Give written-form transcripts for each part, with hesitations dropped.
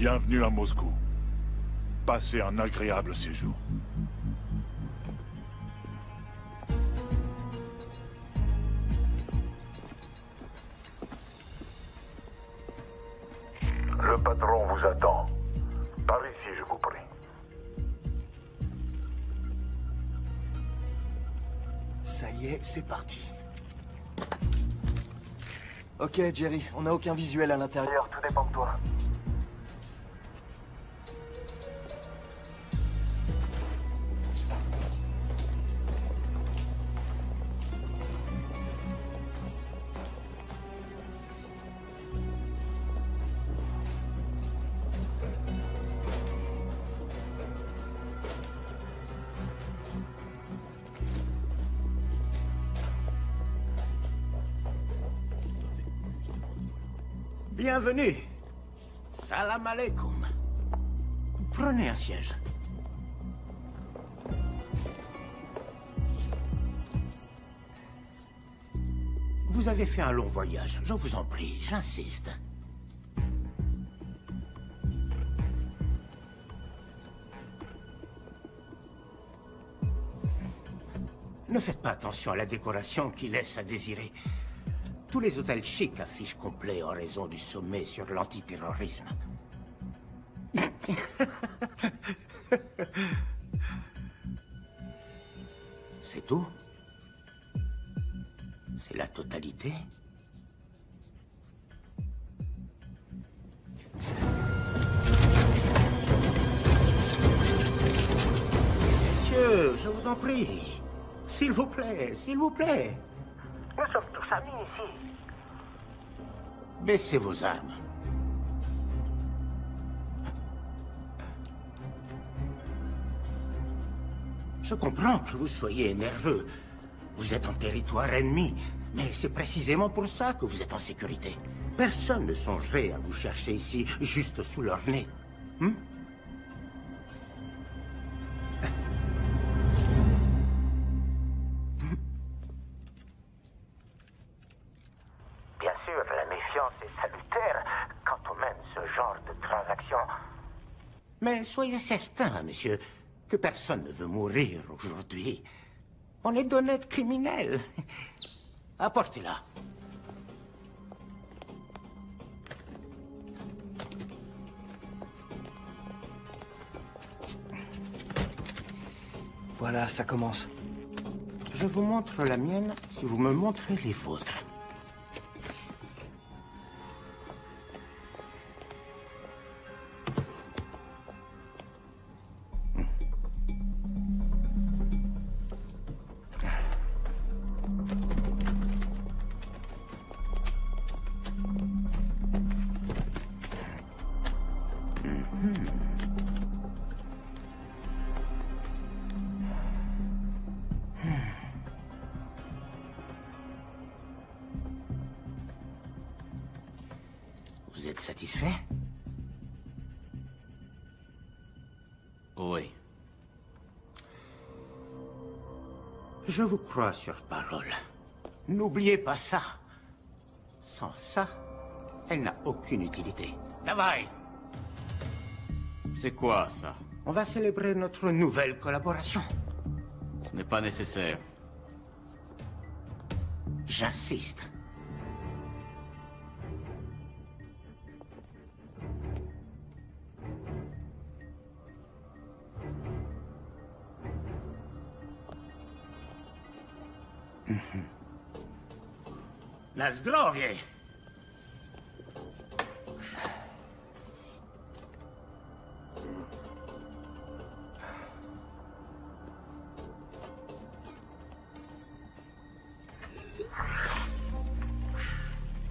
Bienvenue à Moscou. Passez un agréable séjour. Le patron vous attend. Par ici, je vous prie. Ça y est, c'est parti. Ok, Jerry, on n'a aucun visuel à l'intérieur, tout dépend de toi. Bienvenue. Salam alaikum. Prenez un siège. Vous avez fait un long voyage, je vous en prie, j'insiste. Ne faites pas attention à la décoration qui laisse à désirer. Tous les hôtels chics affichent complet en raison du sommet sur l'antiterrorisme. C'est tout? C'est la totalité? Messieurs, je vous en prie. S'il vous plaît, s'il vous plaît. Nous sommes tous amis ici. Baissez vos armes. Je comprends que vous soyez nerveux. Vous êtes en territoire ennemi. Mais c'est précisément pour ça que vous êtes en sécurité. Personne ne songerait à vous chercher ici, juste sous leur nez. Bien sûr, la méfiance est salutaire quand on mène ce genre de transaction. Mais soyez certain, monsieur, que personne ne veut mourir aujourd'hui. On est d'honnêtes criminels. Apportez-la. Voilà, ça commence. Je vous montre la mienne si vous me montrez les vôtres. Vous êtes satisfait? Oui. Je vous crois sur parole. N'oubliez pas ça. Sans ça, elle n'a aucune utilité. Travail! C'est quoi, ça? On va célébrer notre nouvelle collaboration. Ce n'est pas nécessaire. J'insiste. Na zdrowie!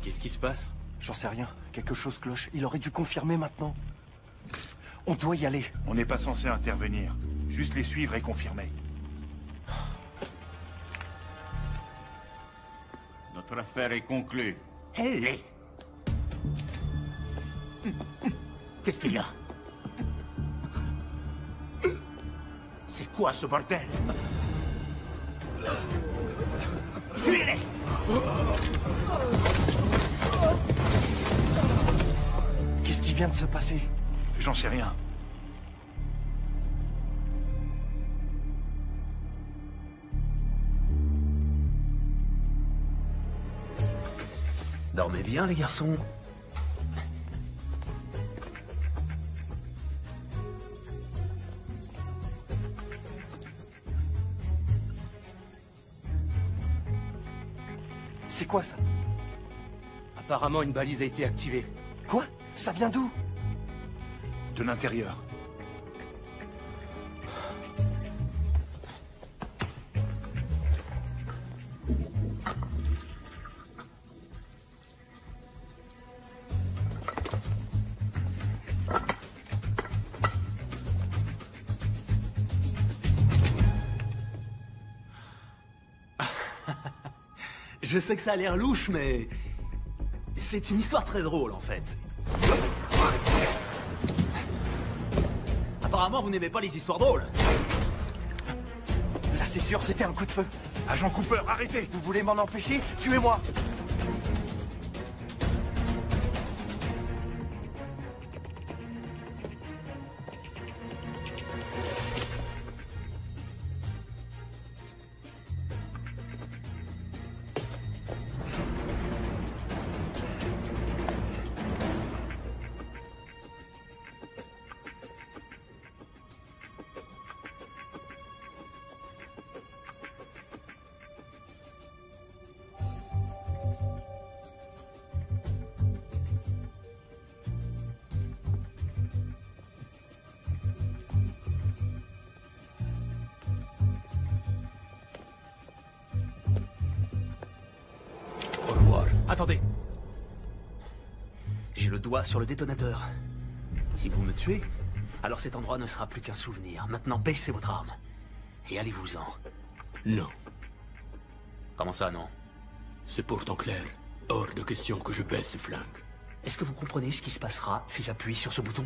Qu'est-ce qui se passe? J'en sais rien. Quelque chose cloche. Il aurait dû confirmer maintenant. On doit y aller. On n'est pas censé intervenir. Juste les suivre et confirmer. Notre affaire est conclue. Elle l'est. Qu'est-ce qu'il y a? C'est quoi ce bordel? Fuyez-les! Qu'est-ce qui vient de se passer? J'en sais rien. Dormez bien, les garçons. C'est quoi ça? Apparemment, une balise a été activée. Quoi? Ça vient d'où? De l'intérieur. Je sais que ça a l'air louche, mais... c'est une histoire très drôle, en fait. Apparemment, vous n'aimez pas les histoires drôles. Là, c'est sûr, c'était un coup de feu. Agent Cooper, arrêtez! Vous voulez m'en empêcher? Tuez-moi! Attendez. J'ai le doigt sur le détonateur. Si vous me tuez, alors cet endroit ne sera plus qu'un souvenir. Maintenant, baissez votre arme. Et allez-vous-en. Non. Comment ça, non? C'est pourtant clair. Hors de question que je baisse ce flingue. Est-ce que vous comprenez ce qui se passera si j'appuie sur ce bouton?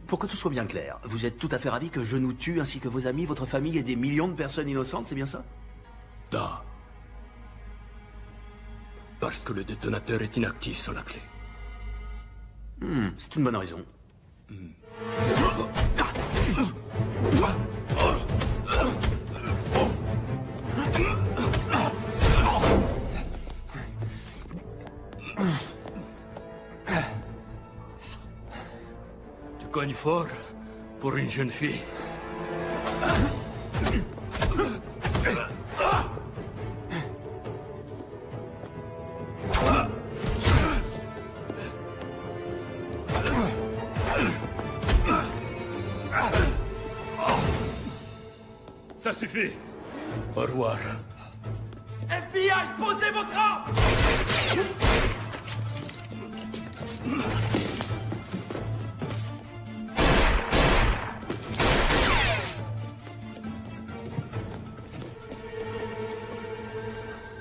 Pour que tout soit bien clair, vous êtes tout à fait ravi que je nous tue, ainsi que vos amis, votre famille et des millions de personnes innocentes, c'est bien ça? Da. Parce que le détonateur est inactif sans la clé. C'est une bonne raison. Tu cognes fort pour une jeune fille. Ça suffit! Au revoir. FBI, posez votre arme!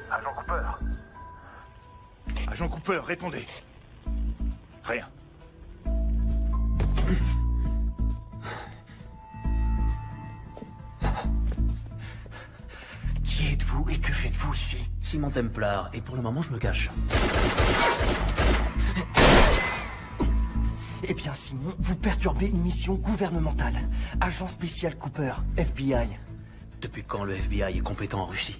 Agent Cooper, Agent Cooper, répondez. Rien. Qui êtes-vous et que faites-vous ici? Simon Templar, et pour le moment, je me cache. Eh bien, Simon, vous perturbez une mission gouvernementale. Agent spécial Cooper, FBI. Depuis quand le FBI est compétent en Russie?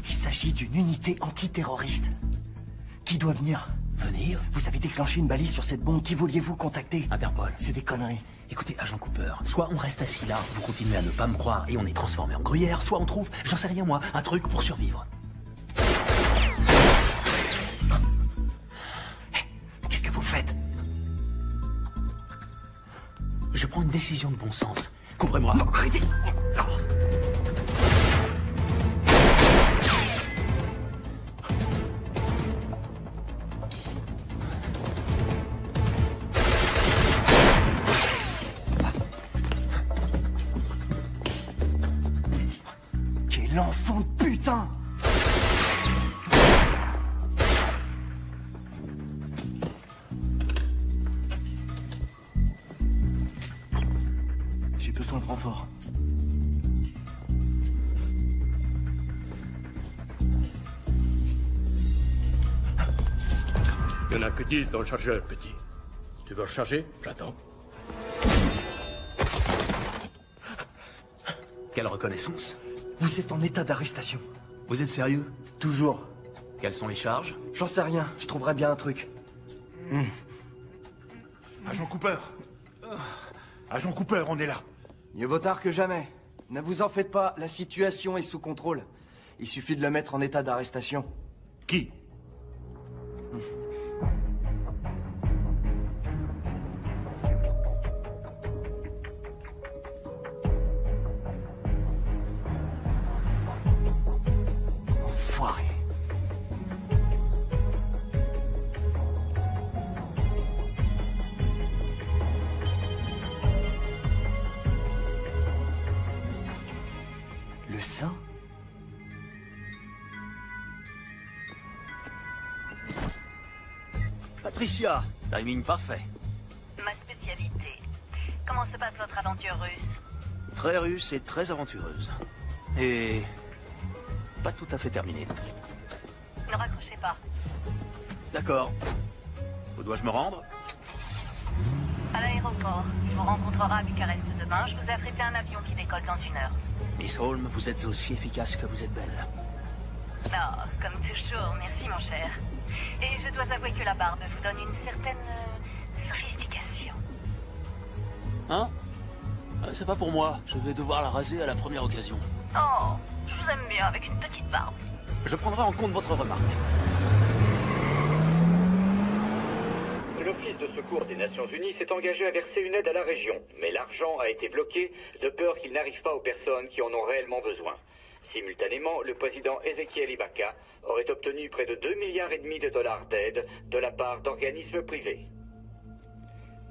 Il s'agit d'une unité antiterroriste. Qui doit venir? Venir? Vous avez déclenché une balise sur cette bombe. Qui vouliez-vous contacter? Interpol. C'est des conneries. Écoutez, agent Cooper, soit on reste assis là, vous continuez à ne pas me croire et on est transformé en gruyère, soit on trouve, j'en sais rien moi, un truc pour survivre. Qu'est-ce que vous faites? Je prends une décision de bon sens. Couvrez-moi. Non, arrêtez! Quel enfant de putain! J'ai besoin de renfort. Il n'y en a que 10 dans le chargeur, petit. Tu veux recharger? J'attends. Quelle reconnaissance? Vous êtes en état d'arrestation. Vous êtes sérieux? Toujours. Quelles sont les charges? J'en sais rien, je trouverai bien un truc. Agent Cooper. Agent Cooper, on est là. Mieux vaut tard que jamais. Ne vous en faites pas, la situation est sous contrôle. Il suffit de le mettre en état d'arrestation. Qui? Enfoiré. Le sang? Patricia, timing parfait. Ma spécialité. Comment se passe votre aventure russe? Très russe et très aventureuse. Et... pas tout à fait terminée. Ne raccrochez pas. D'accord. Où dois-je me rendre? À l'aéroport. Il vous rencontrera à Bucarest demain. Je vous ai affrété un avion qui décolle dans 1 heure. Miss Holmes, vous êtes aussi efficace que vous êtes belle. Non, comme toujours. Merci, mon cher. Et je dois avouer que la barbe vous donne une certaine sophistication. Hein? C'est pas pour moi. Je vais devoir la raser à la première occasion. Oh, je vous aime bien avec une petite barbe. Je prendrai en compte votre remarque. L'Office de secours des Nations Unies s'est engagé à verser une aide à la région, mais l'argent a été bloqué de peur qu'il n'arrive pas aux personnes qui en ont réellement besoin. Simultanément, le président Ezekiel Ibaka aurait obtenu près de 2,5 milliards de dollars d'aide de la part d'organismes privés.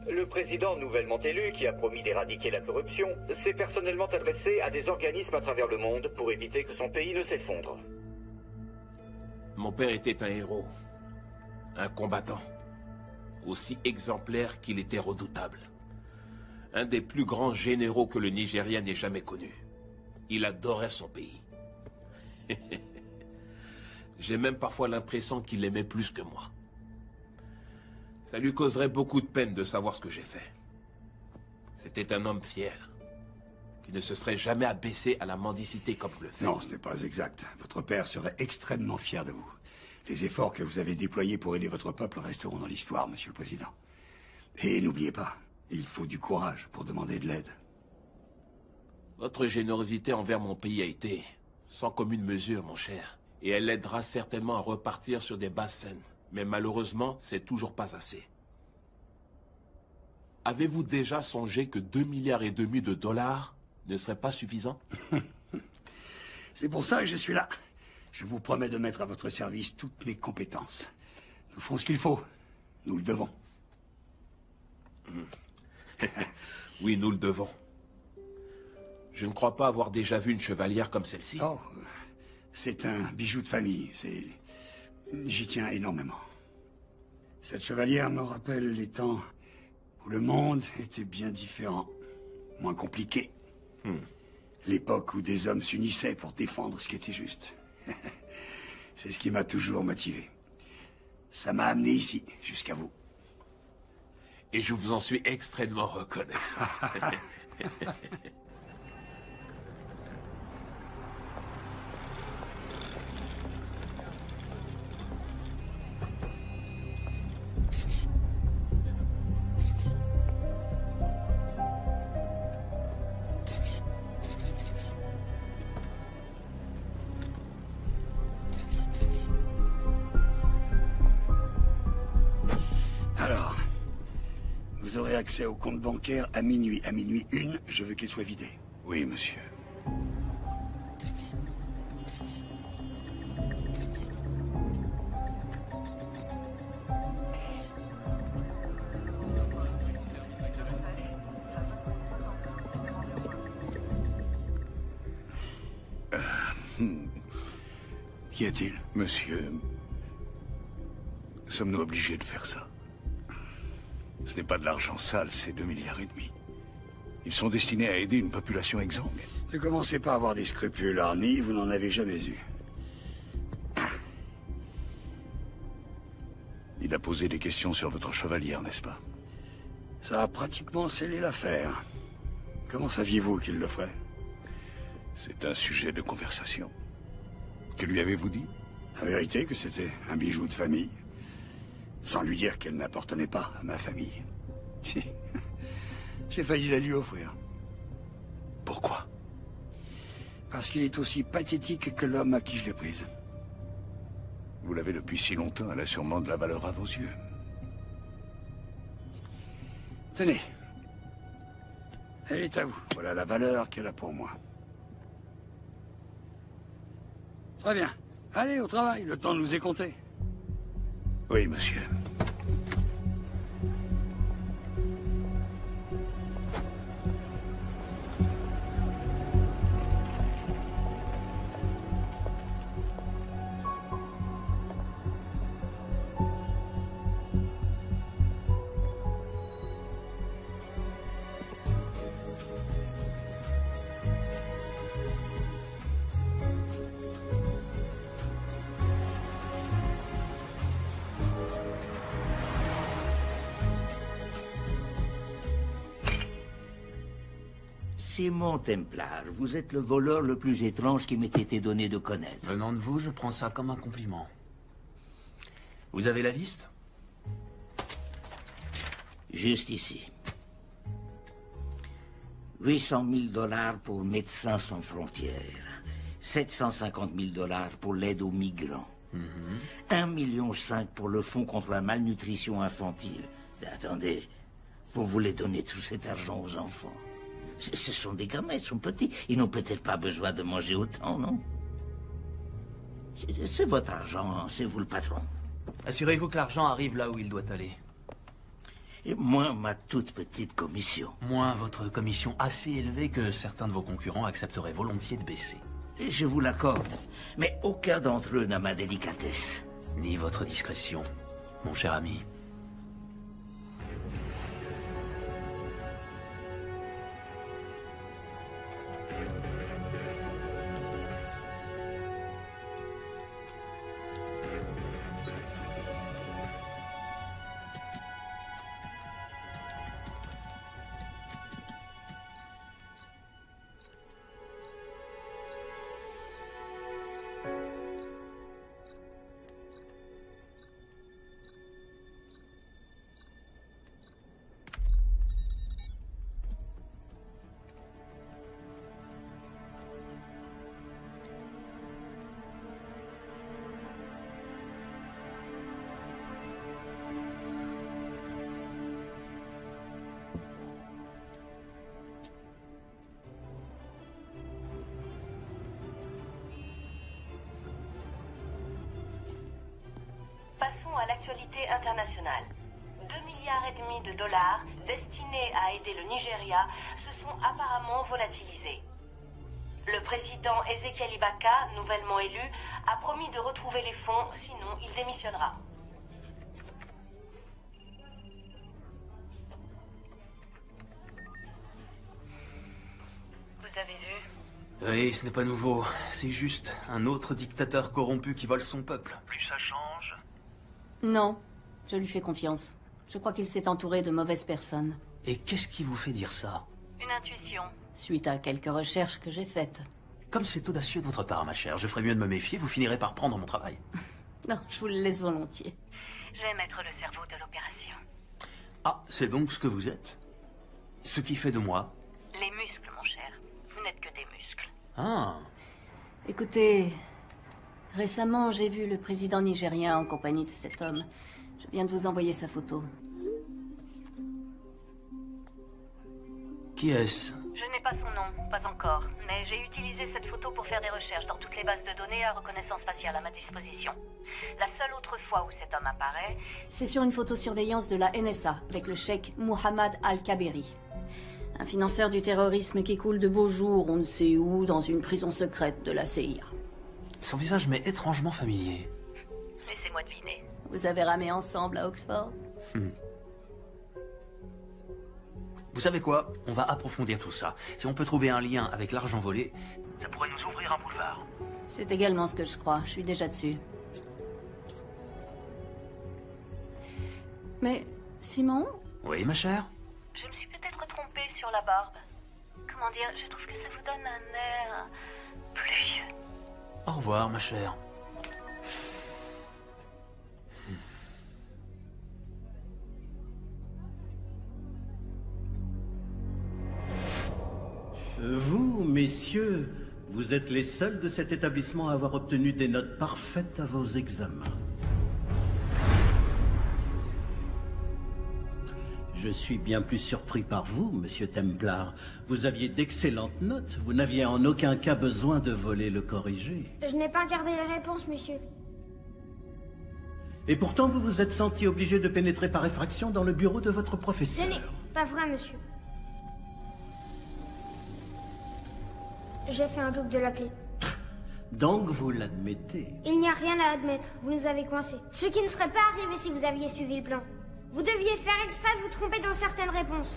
Le président nouvellement élu, qui a promis d'éradiquer la corruption, s'est personnellement adressé à des organismes à travers le monde pour éviter que son pays ne s'effondre. Mon père était un héros, un combattant, aussi exemplaire qu'il était redoutable. Un des plus grands généraux que le Nigeria n'ait jamais connu. Il adorait son pays. J'ai même parfois l'impression qu'il l'aimait plus que moi. Ça lui causerait beaucoup de peine de savoir ce que j'ai fait. C'était un homme fier, qui ne se serait jamais abaissé à la mendicité comme je le fais. Non, ce n'est pas exact. Votre père serait extrêmement fier de vous. Les efforts que vous avez déployés pour aider votre peuple resteront dans l'histoire, Monsieur le Président. Et n'oubliez pas, il faut du courage pour demander de l'aide. Votre générosité envers mon pays a été sans commune mesure, mon cher. Et elle l'aidera certainement à repartir sur des bases saines. Mais malheureusement, c'est toujours pas assez. Avez-vous déjà songé que 2,5 milliards de dollars ne seraient pas suffisants? C'est pour ça que je suis là. Je vous promets de mettre à votre service toutes mes compétences. Nous ferons ce qu'il faut. Nous le devons. Oui, nous le devons. Je ne crois pas avoir déjà vu une chevalière comme celle-ci. Oh, c'est un bijou de famille. J'y tiens énormément. Cette chevalière me rappelle les temps où le monde était bien différent, moins compliqué. L'époque où des hommes s'unissaient pour défendre ce qui était juste. C'est ce qui m'a toujours motivé. Ça m'a amené ici, jusqu'à vous. Et je vous en suis extrêmement reconnaissant. Alors, vous aurez accès au compte bancaire à minuit. À minuit 1, je veux qu'il soit vidé. Oui, monsieur. Qu'y a-t-il? Monsieur, sommes-nous obligés de faire ça? Ce n'est pas de l'argent sale, c'est 2,5 milliards. Ils sont destinés à aider une population exsangue. Ne commencez pas à avoir des scrupules, Arnie, vous n'en avez jamais eu. Il a posé des questions sur votre chevalière, n'est-ce pas? Ça a pratiquement scellé l'affaire. Comment saviez-vous qu'il le ferait? C'est un sujet de conversation. Que lui avez-vous dit? La vérité que c'était un bijou de famille. Sans lui dire qu'elle n'appartenait pas à ma famille. Si. J'ai failli la lui offrir. Pourquoi? Parce qu'il est aussi pathétique que l'homme à qui je l'ai prise. Vous l'avez depuis si longtemps, elle a sûrement de la valeur à vos yeux. Tenez. Elle est à vous. Voilà la valeur qu'elle a pour moi. Très bien. Allez, au travail. Le temps nous est compté. Oui, monsieur. Simon Templar, vous êtes le voleur le plus étrange qui m'ait été donné de connaître. Venant de vous, je prends ça comme un compliment. Vous avez la liste? Juste ici. 800 000 $ pour Médecins sans frontières. 750 000 $ pour l'aide aux migrants. 1,5 million pour le fonds contre la malnutrition infantile. Attendez, vous voulez donner tout cet argent aux enfants? Ce sont des gamins, ils sont petits. Ils n'ont peut-être pas besoin de manger autant, non? C'est votre argent, c'est vous le patron. Assurez-vous que l'argent arrive là où il doit aller. Et moins ma toute petite commission. Moins votre commission assez élevée que certains de vos concurrents accepteraient volontiers de baisser. Je vous l'accorde, mais aucun d'entre eux n'a ma délicatesse. Ni votre discrétion, mon cher ami. Passons à l'actualité internationale. 2,5 milliards de dollars destinés à aider le Nigeria se sont apparemment volatilisés. Le président Ezekiel Ibaka, nouvellement élu, a promis de retrouver les fonds, sinon il démissionnera. Vous avez vu? Oui, ce n'est pas nouveau. C'est juste un autre dictateur corrompu qui vole son peuple. Plus ça change. Non, je lui fais confiance. Je crois qu'il s'est entouré de mauvaises personnes. Et qu'est-ce qui vous fait dire ça? Une intuition. Suite à quelques recherches que j'ai faites. Comme c'est audacieux de votre part, ma chère, je ferais mieux de me méfier, vous finirez par prendre mon travail. Non, je vous le laisse volontiers. J'aime être le cerveau de l'opération. Ah, c'est donc ce que vous êtes? Ce qui fait de moi? Les muscles, mon cher. Vous n'êtes que des muscles. Ah. Écoutez, récemment, j'ai vu le président nigérien en compagnie de cet homme. Je viens de vous envoyer sa photo. Qui est-ce? Je n'ai pas son nom, pas encore, mais j'ai utilisé cette photo pour faire des recherches dans toutes les bases de données à reconnaissance faciale à ma disposition. La seule autre fois où cet homme apparaît... C'est sur une photosurveillance de la NSA, avec le cheikh Mohammed Al-Kaberi. Un financeur du terrorisme qui coule de beaux jours, on ne sait où, dans une prison secrète de la CIA. Son visage m'est étrangement familier. Laissez-moi deviner. Vous avez ramé ensemble à Oxford? Vous savez quoi? On va approfondir tout ça. Si on peut trouver un lien avec l'argent volé, ça pourrait nous ouvrir un boulevard. C'est également ce que je crois. Je suis déjà dessus. Mais, Simon? Oui, ma chère? Je me suis peut-être trompée sur la barbe. Comment dire, je trouve que ça vous donne un air... plus vieux. Au revoir, ma chère. Vous, messieurs, vous êtes les seuls de cet établissement à avoir obtenu des notes parfaites à vos examens. Je suis bien plus surpris par vous, monsieur Templar. Vous aviez d'excellentes notes. Vous n'aviez en aucun cas besoin de voler le corrigé. Je n'ai pas regardé les réponses, monsieur. Et pourtant, vous vous êtes senti obligé de pénétrer par effraction dans le bureau de votre Ce professeur. n'est pas vrai, monsieur. J'ai fait un double de la clé. Donc, vous l'admettez. Il n'y a rien à admettre. Vous nous avez coincés. Ce qui ne serait pas arrivé si vous aviez suivi le plan. Vous deviez faire exprès de vous tromper dans certaines réponses.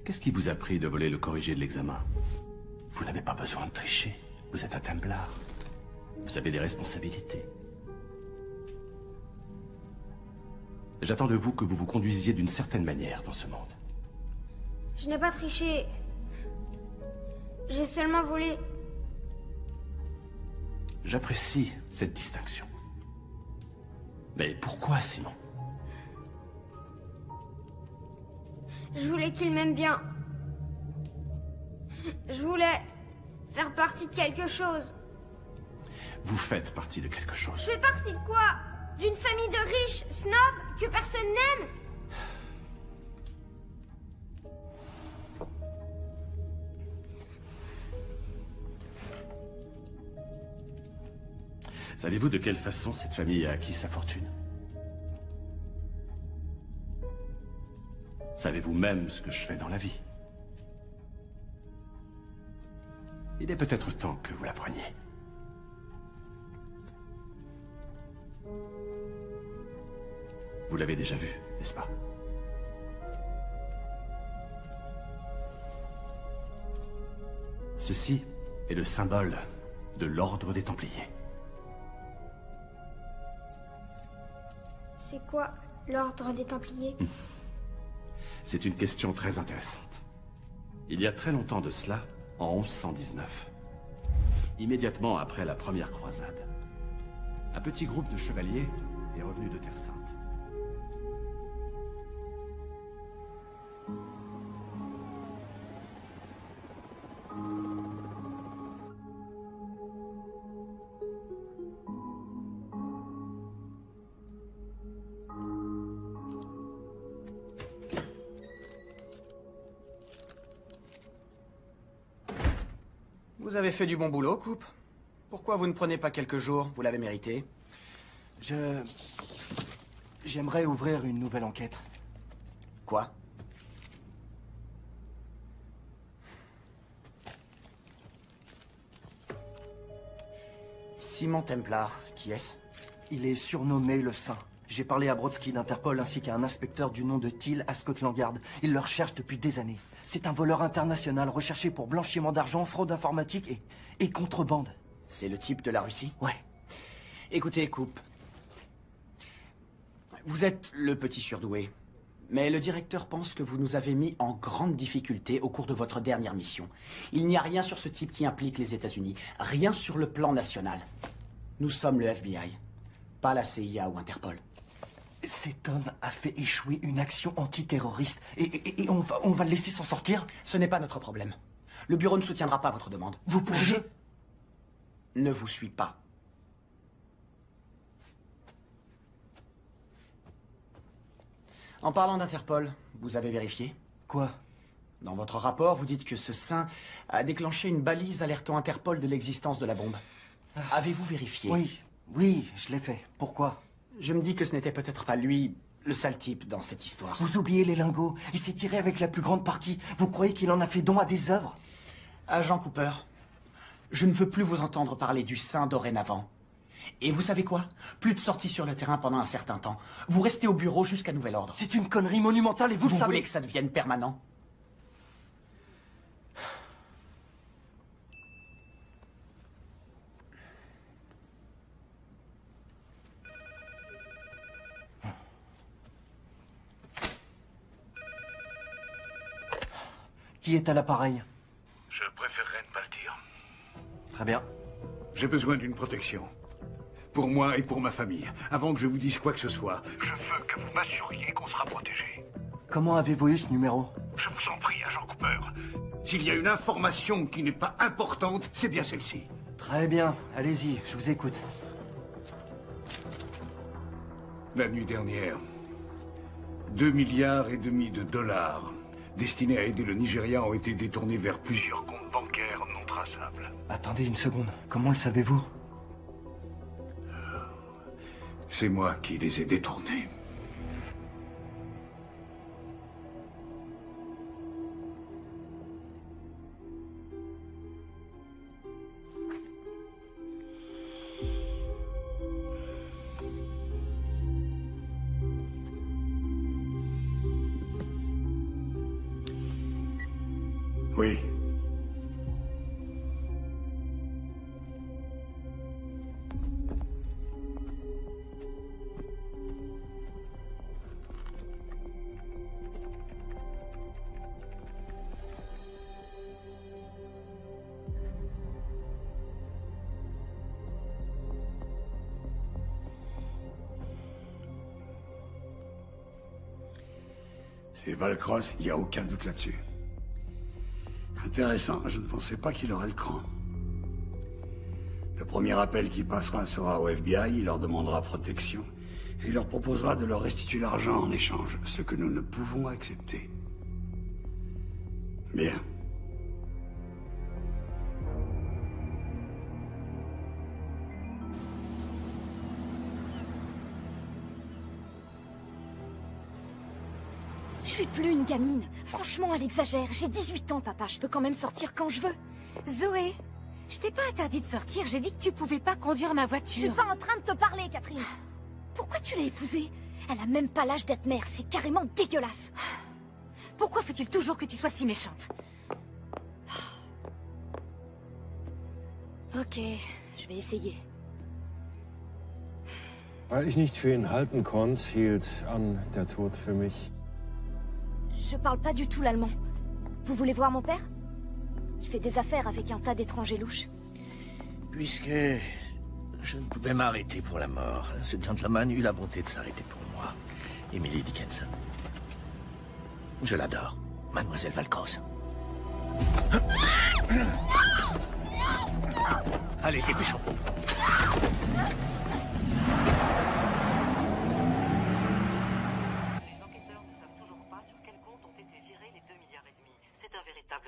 Qu'est-ce qui vous a pris de voler le corrigé de l'examen? Vous n'avez pas besoin de tricher. Vous êtes un Templar. Vous avez des responsabilités. J'attends de vous que vous vous conduisiez d'une certaine manière dans ce monde. Je n'ai pas triché. J'ai seulement volé. J'apprécie cette distinction. Mais pourquoi, Simon? Je voulais qu'il m'aime bien. Je voulais faire partie de quelque chose. Vous faites partie de quelque chose. Je fais partie de quoi? D'une famille de riches, snobs, que personne n'aime? Savez-vous de quelle façon cette famille a acquis sa fortune? Savez-vous même ce que je fais dans la vie? Il est peut-être temps que vous l'appreniez. Vous l'avez déjà vu, n'est-ce pas? Ceci est le symbole de l'Ordre des Templiers. C'est quoi l'ordre des Templiers? C'est une question très intéressante. Il y a très longtemps de cela, en 1119, immédiatement après la première croisade, un petit groupe de chevaliers est revenu de Terre Sainte. Vous avez fait du bon boulot, Coupe. Pourquoi vous ne prenez pas quelques jours? Vous l'avez mérité. J'aimerais ouvrir une nouvelle enquête. Quoi? Simon Templar, qui est-ce? Il est surnommé le Saint. J'ai parlé à Brodsky d'Interpol ainsi qu'à un inspecteur du nom de Thiel à Scotland Yard. Il le recherche depuis des années. C'est un voleur international recherché pour blanchiment d'argent, fraude informatique et contrebande. C'est le type de la Russie? Ouais. Écoutez, Coupe. Vous êtes le petit surdoué. Mais le directeur pense que vous nous avez mis en grande difficulté au cours de votre dernière mission. Il n'y a rien sur ce type qui implique les États-Unis. Rien sur le plan national. Nous sommes le FBI, pas la CIA ou Interpol. Cet homme a fait échouer une action antiterroriste. Et on va le laisser s'en sortir? Ce n'est pas notre problème. Le bureau ne soutiendra pas votre demande. Vous pourriez... Ne vous suis pas. En parlant d'Interpol, vous avez vérifié? Quoi? Dans votre rapport, vous dites que ce saint a déclenché une balise alertant Interpol de l'existence de la bombe. Avez-vous vérifié? Oui, je l'ai fait. Pourquoi? Je me dis que ce n'était peut-être pas lui, le sale type dans cette histoire. Vous oubliez les lingots. Il s'est tiré avec la plus grande partie. Vous croyez qu'il en a fait don à des œuvres? Agent Cooper, je ne veux plus vous entendre parler du saint dorénavant. Et vous savez quoi? Plus de sorties sur le terrain pendant un certain temps. Vous restez au bureau jusqu'à nouvel ordre. C'est une connerie monumentale et vous le savez. Vous voulez que ça devienne permanent? Qui est à l'appareil? Je préférerais ne pas le dire. Très bien. J'ai besoin d'une protection. Pour moi et pour ma famille. Avant que je vous dise quoi que ce soit, je veux que vous m'assuriez qu'on sera protégé. Comment avez-vous eu ce numéro? Je vous en prie, agent Cooper. S'il y a une information qui n'est pas importante, c'est bien celle-ci. Très bien. Allez-y, je vous écoute. La nuit dernière, 2,5 milliards de dollars destinés à aider le Nigeria ont été détournés vers plusieurs comptes bancaires non traçables. Attendez une seconde. Comment le savez-vous? C'est moi qui les ai détournés. Oui. C'est Valcross, il n'y a aucun doute là-dessus. Intéressant, je ne pensais pas qu'il aurait le cran. Le premier appel qui passera sera au FBI, il leur demandera protection, et il leur proposera de leur restituer l'argent en échange, ce que nous ne pouvons accepter. Bien. Je suis plus une gamine. Franchement, elle exagère. J'ai 18 ans, papa. Je peux quand même sortir quand je veux. Zoé, je t'ai pas interdit de sortir. J'ai dit que tu pouvais pas conduire ma voiture. Je suis pas en train de te parler, Catherine. Pourquoi tu l'as épousée? Elle a même pas l'âge d'être mère. C'est carrément dégueulasse. Pourquoi faut-il toujours que tu sois si méchante? Ok, je vais essayer. Weil ich nicht für ihn halten konnte, hielt an der Tod für mich. Je parle pas du tout l'allemand. Vous voulez voir mon père? Il fait des affaires avec un tas d'étrangers louches. Puisque je ne pouvais m'arrêter pour la mort, ce gentleman eut la bonté de s'arrêter pour moi. Emily Dickinson. Je l'adore, Mademoiselle Valcross. Allez, dépêchons.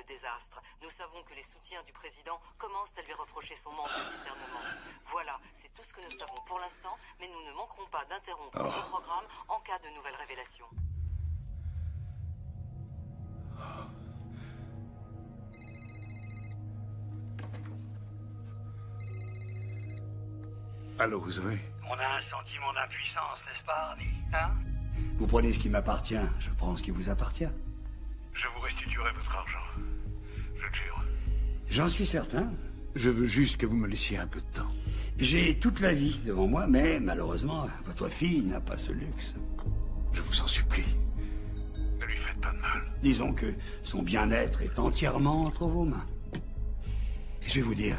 Désastre. Nous savons que les soutiens du président commencent à lui reprocher son manque de discernement. Voilà, c'est tout ce que nous savons pour l'instant, mais nous ne manquerons pas d'interrompre le programme en cas de nouvelles révélations. Allô, Zoé? On a un sentiment d'impuissance, n'est-ce pas, ami? Hein? Vous prenez ce qui m'appartient, je prends ce qui vous appartient. Je vous restituerai votre argent. Je le jure. J'en suis certain. Je veux juste que vous me laissiez un peu de temps. J'ai toute la vie devant moi, mais malheureusement, votre fille n'a pas ce luxe. Je vous en supplie. Ne lui faites pas de mal. Disons que son bien-être est entièrement entre vos mains. Je vais vous dire,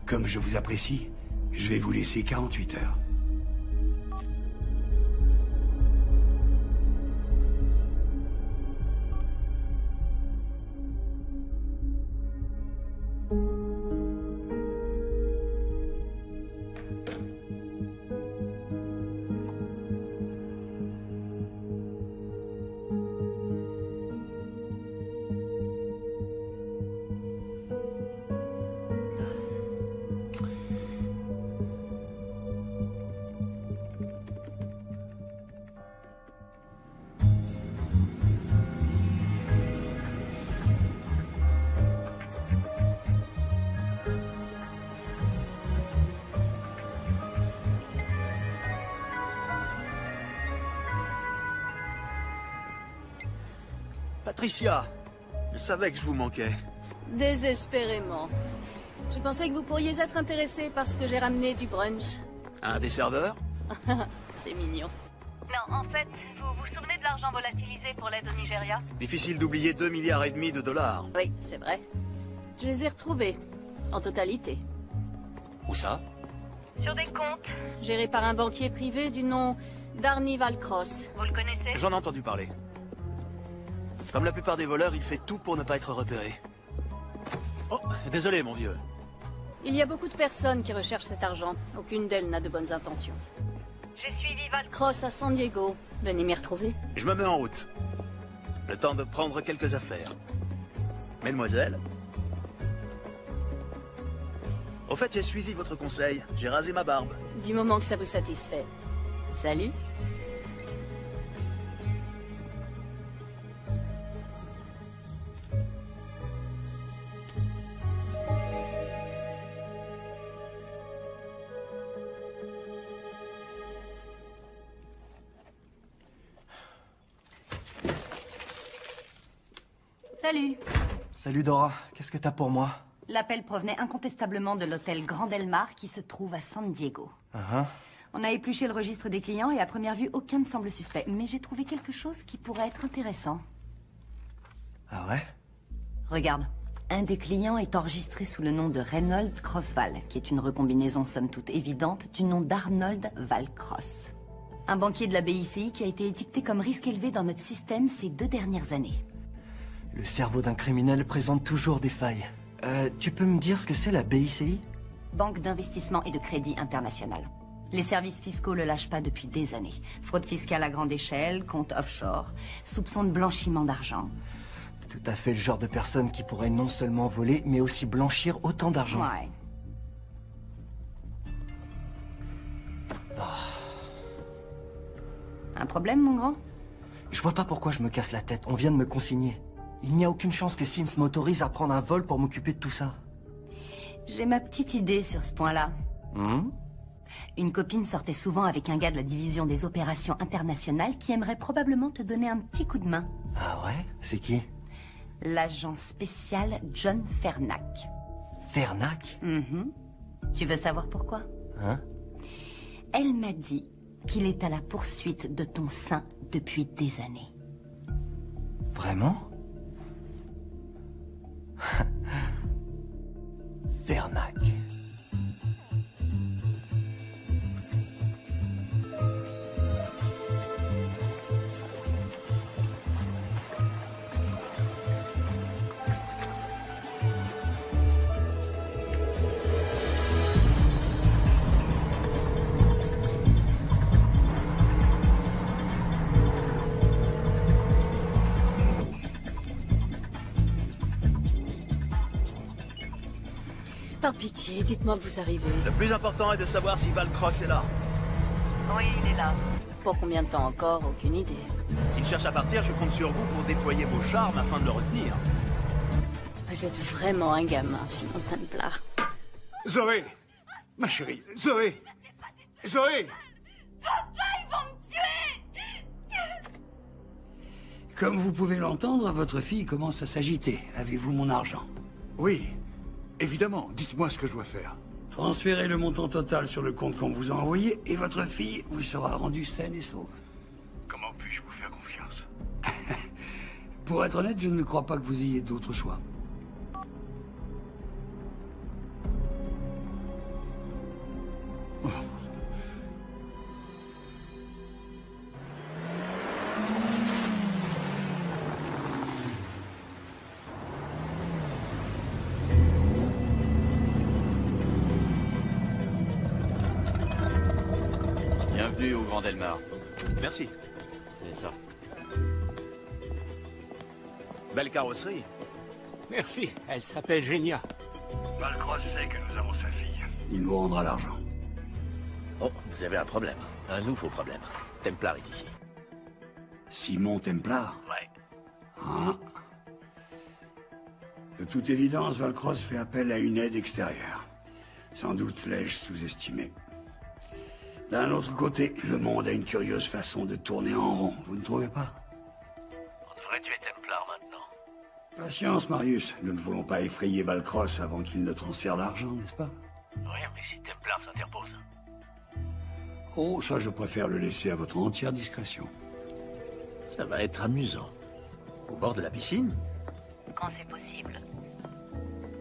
comme je vous apprécie, je vais vous laisser 48 heures. Patricia, je savais que je vous manquais. Désespérément. Je pensais que vous pourriez être intéressé parce que j'ai ramené du brunch. Un des serveurs? C'est mignon. Non, en fait, vous vous souvenez de l'argent volatilisé trouvé pour l'aide au Nigeria? Difficile d'oublier 2,5 milliards de dollars. Oui, c'est vrai. Je les ai retrouvés, en totalité. Où ça? Sur des comptes, gérés par un banquier privé du nom d'Arnie Valcross. Vous le connaissez? J'en ai entendu parler. Comme la plupart des voleurs, il fait tout pour ne pas être repéré. Oh, désolé mon vieux. Il y a beaucoup de personnes qui recherchent cet argent. Aucune d'elles n'a de bonnes intentions. J'ai suivi Valcross à San Diego. Venez m'y retrouver. Je me mets en route. Le temps de prendre quelques affaires. Mesdemoiselles. Au fait, j'ai suivi votre conseil. J'ai rasé ma barbe. Du moment que ça vous satisfait. Salut. Salut. Salut Dora, qu'est-ce que t'as pour moi? L'appel provenait incontestablement de l'hôtel Grand Del Mar qui se trouve à San Diego. On a épluché le registre des clients et à première vue, aucun ne semble suspect. Mais j'ai trouvé quelque chose qui pourrait être intéressant. Ah ouais? Regarde. Un des clients est enregistré sous le nom de Reynold Crossval, qui est une recombinaison somme toute évidente du nom d'Arnold Valcross. Un banquier de la BICI qui a été étiqueté comme risque élevé dans notre système ces 2 dernières années. Le cerveau d'un criminel présente toujours des failles. Tu peux me dire ce que c'est la BICI? Banque d'investissement et de crédit international. Les services fiscaux le lâchent pas depuis des années. Fraude fiscale à grande échelle, compte offshore, soupçons de blanchiment d'argent. Tout à fait le genre de personne qui pourrait non seulement voler, mais aussi blanchir autant d'argent. Ouais. Un problème, mon grand? Je vois pas pourquoi je me casse la tête. On vient de me consigner. Il n'y a aucune chance que Sims m'autorise à prendre un vol pour m'occuper de tout ça. J'ai ma petite idée sur ce point-là. Une copine sortait souvent avec un gars de la division des opérations internationales qui aimerait probablement te donner un petit coup de main. Ah ouais? C'est qui? L'agent spécial John Fernac. Fernac? Tu veux savoir pourquoi? Elle m'a dit qu'il est à la poursuite de ton sein depuis des années. Vraiment? Fernac. Par pitié, dites-moi que vous arrivez. Le plus important est de savoir si Valcross est là. Oui, il est là. Pour combien de temps encore? Aucune idée. S'il cherche à partir, je compte sur vous pour déployer vos charmes afin de le retenir. Vous êtes vraiment un gamin, Simon Templar. Zoé! Ma chérie, Zoé! Zoé! Papa, ils vont me tuer! Comme vous pouvez l'entendre, votre fille commence à s'agiter. Avez-vous mon argent? Oui, évidemment. Dites-moi ce que je dois faire. Transférez le montant total sur le compte qu'on vous a envoyé et votre fille vous sera rendue saine et sauve. Comment puis-je vous faire confiance? Pour être honnête, je ne crois pas que vous ayez d'autre choix. Bienvenue au Grand Del Mar. Merci. C'est ça. Belle carrosserie. Merci, elle s'appelle Genia. Valcross sait que nous avons sa fille. Il nous rendra l'argent. Oh, vous avez un problème. Un nouveau problème. Templar est ici. Simon Templar? Ouais. Ah. De toute évidence, Valcross fait appel à une aide extérieure. Sans doute l'ai-je sous-estimé. D'un autre côté, le monde a une curieuse façon de tourner en rond, vous ne trouvez pas? On devrait tuer Templar maintenant. Patience, Marius. Nous ne voulons pas effrayer Valcross avant qu'il ne transfère l'argent, n'est-ce pas? Oui, mais si Templar s'interpose. Oh, ça, je préfère le laisser à votre entière discrétion. Ça va être amusant. Au bord de la piscine? Quand c'est possible.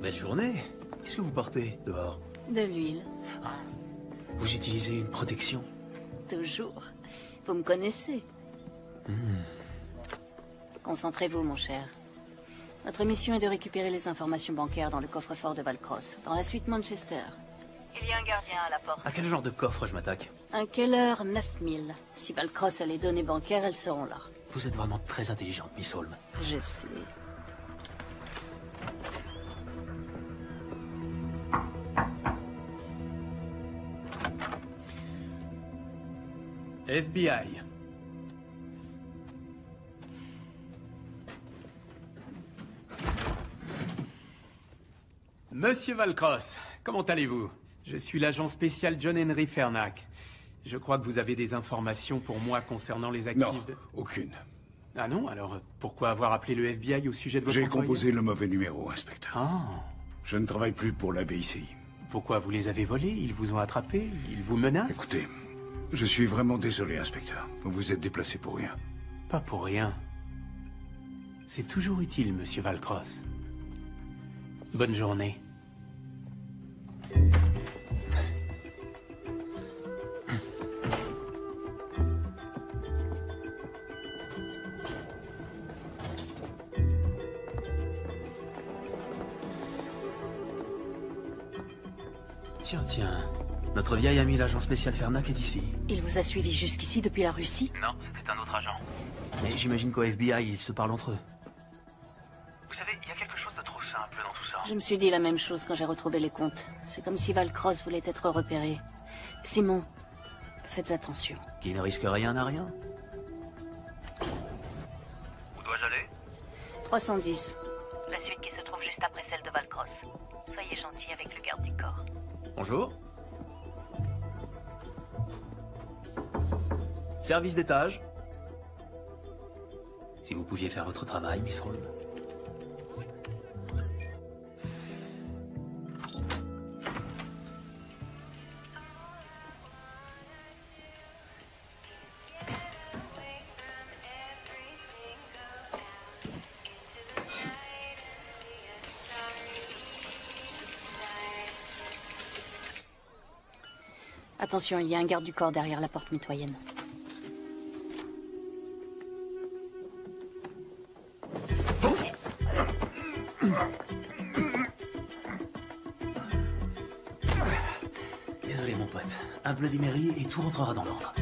Belle journée. Qu'est-ce que vous portez dehors? De l'huile. Vous utilisez une protection? Toujours. Vous me connaissez. Concentrez-vous, mon cher. Notre mission est de récupérer les informations bancaires dans le coffre-fort de Valcross, dans la suite Manchester. Il y a un gardien à la porte. À quel genre de coffre je m'attaque? Un Keller 9000. Si Valcross a les données bancaires, elles seront là. Vous êtes vraiment très intelligente, Miss Holmes. Je sais. FBI. Monsieur Valcross, comment allez-vous? Je suis l'agent spécial John Henry Fernac. Je crois que vous avez des informations pour moi concernant les actifs Non, aucune. Ah non? Alors, pourquoi avoir appelé le FBI au sujet de votre J'ai employeur? composé le mauvais numéro, inspecteur. Ah. Je ne travaille plus pour la BICI. Pourquoi vous les avez volés? Ils vous ont attrapés? Ils vous menacent? Écoutez, je suis vraiment désolé, inspecteur. Vous vous êtes déplacé pour rien. Pas pour rien. C'est toujours utile, monsieur Valcross. Bonne journée. Tiens. Notre vieil ami l'agent spécial Fernac est ici. Il vous a suivi jusqu'ici depuis la Russie? Non, c'était un autre agent. Mais j'imagine qu'au FBI, ils se parlent entre eux. Vous savez, il y a quelque chose de trop simple dans tout ça. Je me suis dit la même chose quand j'ai retrouvé les comptes. C'est comme si Valcross voulait être repéré. Simon, faites attention. Qui ne risque rien n'a rien. Où dois-je aller? 310. La suite qui se trouve juste après celle de Valcross. Soyez gentil avec le garde du corps. Bonjour. Service d'étage. Si vous pouviez faire votre travail, Miss Holmes. Attention, il y a un garde du corps derrière la porte mitoyenne. Désolé, mon pote. Un Bloody Mary et tout rentrera dans l'ordre.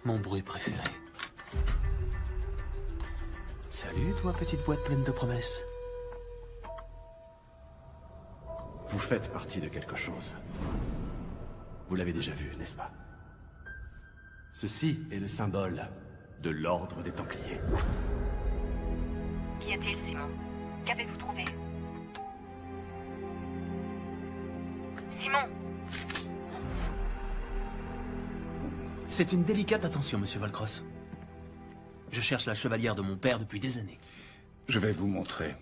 Mon bruit préféré. Salut, toi, petite boîte pleine de promesses. Vous faites partie de quelque chose. Vous l'avez déjà vu, n'est-ce pas? Ceci est le symbole de l'ordre des Templiers. Qu'y a-t-il, Simon? Qu'avez-vous trouvé? Simon! C'est une délicate attention, monsieur Valcross. Je cherche la chevalière de mon père depuis des années. Je vais vous montrer.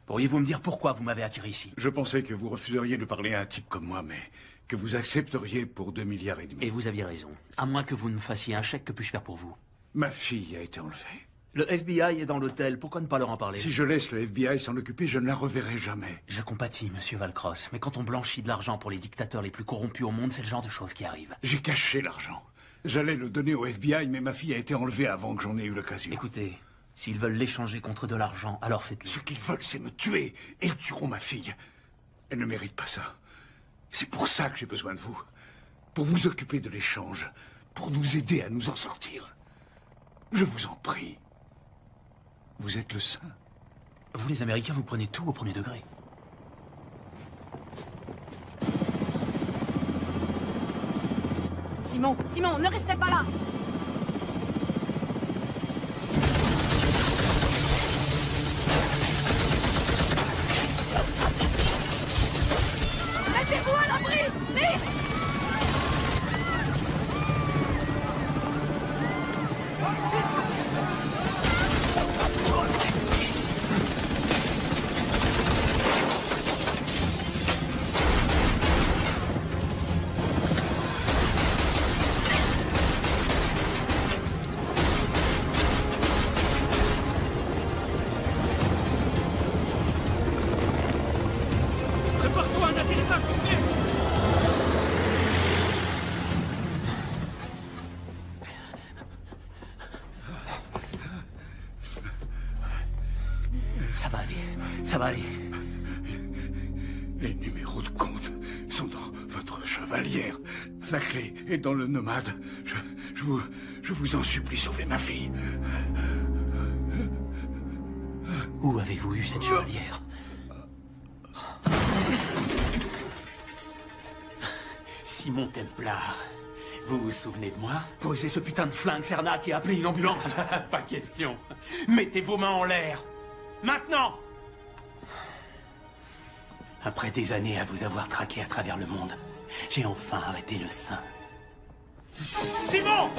Pourriez-vous me dire pourquoi vous m'avez attiré ici? Je pensais que vous refuseriez de parler à un type comme moi, mais que vous accepteriez pour 2,5 milliards. Et vous aviez raison. À moins que vous ne me fassiez un chèque, que puis-je faire pour vous? Ma fille a été enlevée. Le FBI est dans l'hôtel, pourquoi ne pas leur en parler? Si je laisse le FBI s'en occuper, je ne la reverrai jamais. Je compatis, monsieur Valcross, mais quand on blanchit de l'argent pour les dictateurs les plus corrompus au monde, c'est le genre de choses qui arrivent. J'ai caché l'argent. J'allais le donner au FBI, mais ma fille a été enlevée avant que j'en ai eu l'occasion. Écoutez, s'ils veulent l'échanger contre de l'argent, alors faites-le. Ce qu'ils veulent, c'est me tuer. Et ils tueront ma fille. Elle ne mérite pas ça. C'est pour ça que j'ai besoin de vous. Pour vous occuper de l'échange. Pour nous aider à nous en sortir. Je vous en prie. Vous êtes le saint. Vous, les Américains, vous prenez tout au premier degré. Simon, ne restez pas là! Mettez-vous à l'abri! Vite! Prépare-toi à un atterrissage couvert. Ça va aller, ça va aller. Les numéros de compte sont dans votre chevalière. La clé est dans le nomade. Je vous en supplie, sauvez ma fille. Où avez-vous eu cette chevalière? Simon Templar, vous vous souvenez de moi? Posez ce putain de flingue, Fernac, et appelez une ambulance. Pas question. Mettez vos mains en l'air. Maintenant! Après des années à vous avoir traqué à travers le monde, j'ai enfin arrêté le sein. Simon!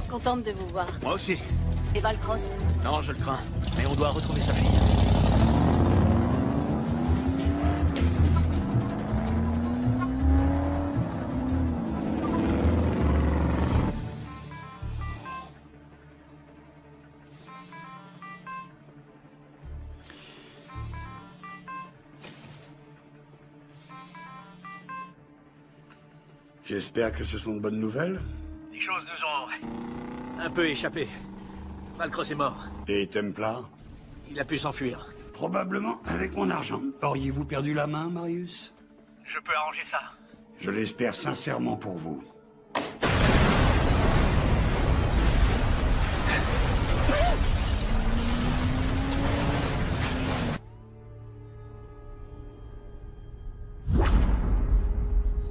Contente de vous voir. Moi aussi. Et Valcross? Non, je le crains. Mais on doit retrouver sa fille. J'espère que ce sont de bonnes nouvelles. Les choses nous ont Un peu échappé. Valcross est mort. Et Templar? Il a pu s'enfuir. Probablement avec mon argent. Auriez-vous perdu la main, Marius? Je peux arranger ça. Je l'espère sincèrement pour vous.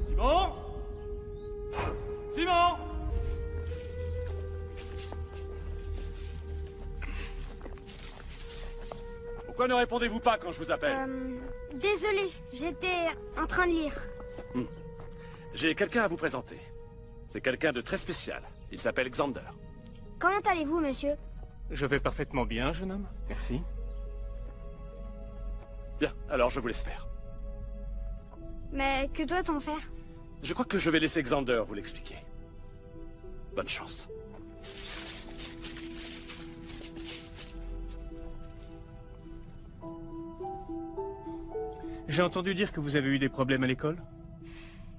Simon? Simon? Pourquoi ne répondez-vous pas quand je vous appelle? Désolé, j'étais en train de lire. J'ai quelqu'un à vous présenter. C'est quelqu'un de très spécial. Il s'appelle Xander. Comment allez-vous, monsieur? Je vais parfaitement bien, jeune homme. Merci. Bien, alors je vous laisse faire. Mais que doit-on faire? Je crois que je vais laisser Xander vous l'expliquer. Bonne chance. J'ai entendu dire que vous avez eu des problèmes à l'école.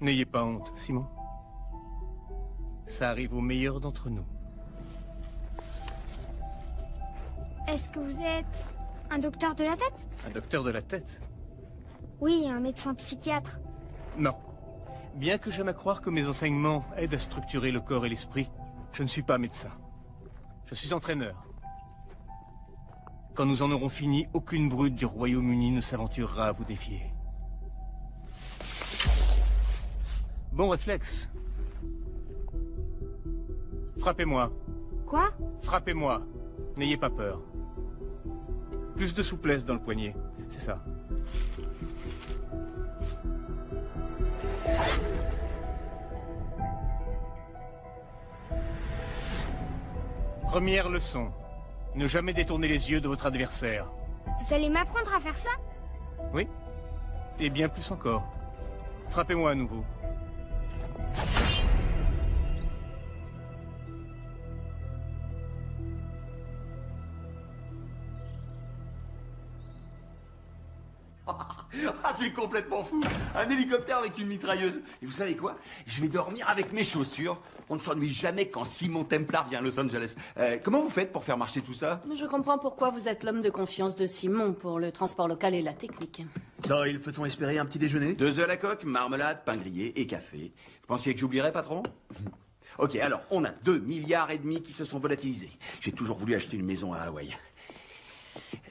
N'ayez pas honte, Simon. Ça arrive aux meilleurs d'entre nous. Est-ce que vous êtes un docteur de la tête? Un docteur de la tête? Oui, un médecin psychiatre. Non. Bien que j'aime à croire que mes enseignements aident à structurer le corps et l'esprit, je ne suis pas médecin. Je suis entraîneur. Quand nous en aurons fini, aucune brute du Royaume-Uni ne s'aventurera à vous défier. Bon réflexe. Frappez-moi. Quoi? Frappez-moi. N'ayez pas peur. Plus de souplesse dans le poignet, c'est ça. Première leçon. Ne jamais détourner les yeux de votre adversaire. Vous allez m'apprendre à faire ça? Oui. Et bien plus encore. Frappez-moi à nouveau. Ah, c'est complètement fou. Un hélicoptère avec une mitrailleuse. Et vous savez quoi? Je vais dormir avec mes chaussures. On ne s'ennuie jamais quand Simon Templar vient à Los Angeles. Comment vous faites pour faire marcher tout ça? Je comprends pourquoi vous êtes l'homme de confiance de Simon pour le transport local et la technique. Doyle, peut-on espérer un petit déjeuner? 2 œufs à la coque, marmelade, pain grillé et café. Vous pensiez que j'oublierais, patron? Ok, alors, on a 2,5 milliards qui se sont volatilisés. J'ai toujours voulu acheter une maison à Hawaï.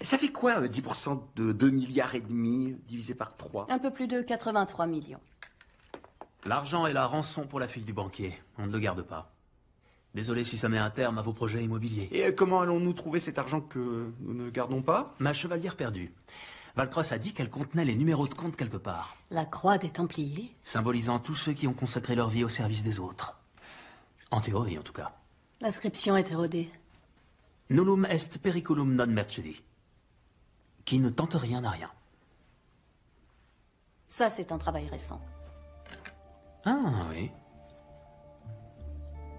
Ça fait quoi, 10% de 2,5 milliards divisé par 3? Un peu plus de 83 millions. L'argent est la rançon pour la fille du banquier. On ne le garde pas. Désolé si ça met un terme à vos projets immobiliers. Et comment allons-nous trouver cet argent que nous ne gardons pas? Ma chevalière perdue. Valcross a dit qu'elle contenait les numéros de compte quelque part. La croix des Templiers? Symbolisant tous ceux qui ont consacré leur vie au service des autres. En théorie, en tout cas. L'inscription est érodée. Nullum est periculum non mercedi. Qui ne tente rien n'a rien. Ça, c'est un travail récent. Ah, oui.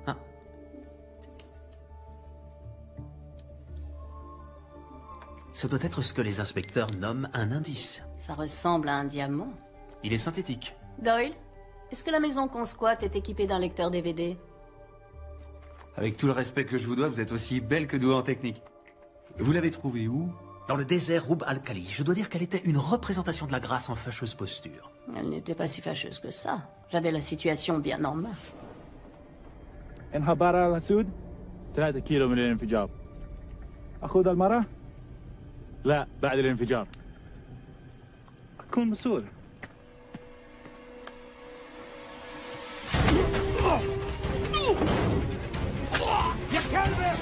Ah. Ce doit être ce que les inspecteurs nomment un indice. Ça ressemble à un diamant. Il est synthétique. Doyle, est-ce que la maison qu'on squatte est équipée d'un lecteur DVD? Avec tout le respect que je vous dois, vous êtes aussi belle que douée en technique. Vous l'avez trouvée où? Dans le désert Rub al-Khali. Je dois dire qu'elle était une représentation de la grâce en fâcheuse posture. Elle n'était pas si fâcheuse que ça. J'avais la situation bien en main. انهبار على السود 3 كيلو من الانفجار. أخذ المرة؟ لا بعد الانفجار. أكون مسؤول. يا كلب!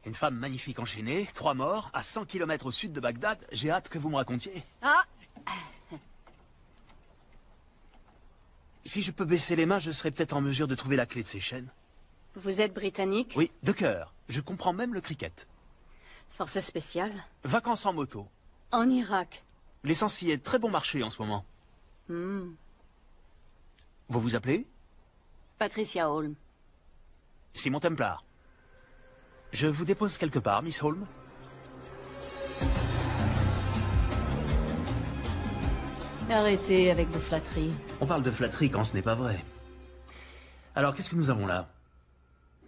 Une femme magnifique enchaînée, 3 morts, à 100 km au sud de Bagdad. J'ai hâte que vous me racontiez. Ah! Si je peux baisser les mains, je serai peut-être en mesure de trouver la clé de ces chaînes. Vous êtes britannique? Oui, de cœur. Je comprends même le cricket. Force spéciale? Vacances en moto. En Irak? L'essence y est très bon marché en ce moment. Hmm. Vous vous appelez? Patricia Holm. Simon Templar. Je vous dépose quelque part, Miss Holm. Arrêtez avec vos flatteries. On parle de flatterie quand ce n'est pas vrai. Alors, qu'est-ce que nous avons là?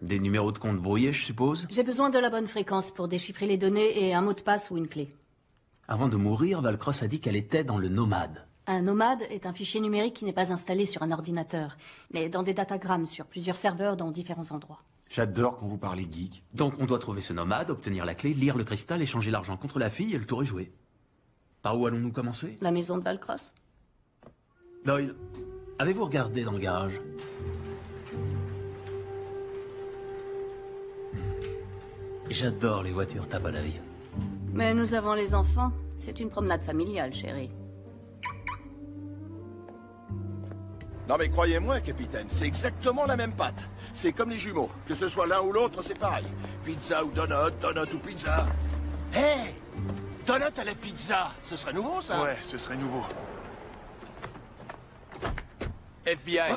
Des numéros de compte brouillés, je suppose? J'ai besoin de la bonne fréquence pour déchiffrer les données et un mot de passe ou une clé. Avant de mourir, Valcross a dit qu'elle était dans le nomade. Un nomade est un fichier numérique qui n'est pas installé sur un ordinateur, mais dans des datagrammes sur plusieurs serveurs dans différents endroits. J'adore quand vous parlez geek. Donc on doit trouver ce nomade, obtenir la clé, lire le cristal, échanger l'argent contre la fille et le tour est joué. Par où allons-nous commencer? La maison de Valcross. Doyle, avez-vous regardé dans le garage? J'adore les voitures tape à l'œil. Mais nous avons les enfants. C'est une promenade familiale, chérie. Non mais croyez-moi, capitaine, c'est exactement la même pâte. C'est comme les jumeaux. Que ce soit l'un ou l'autre, c'est pareil. Pizza ou donut, donut ou pizza. Hé hey, donut à la pizza, ce serait nouveau, ça? Ouais, ce serait nouveau. FBI.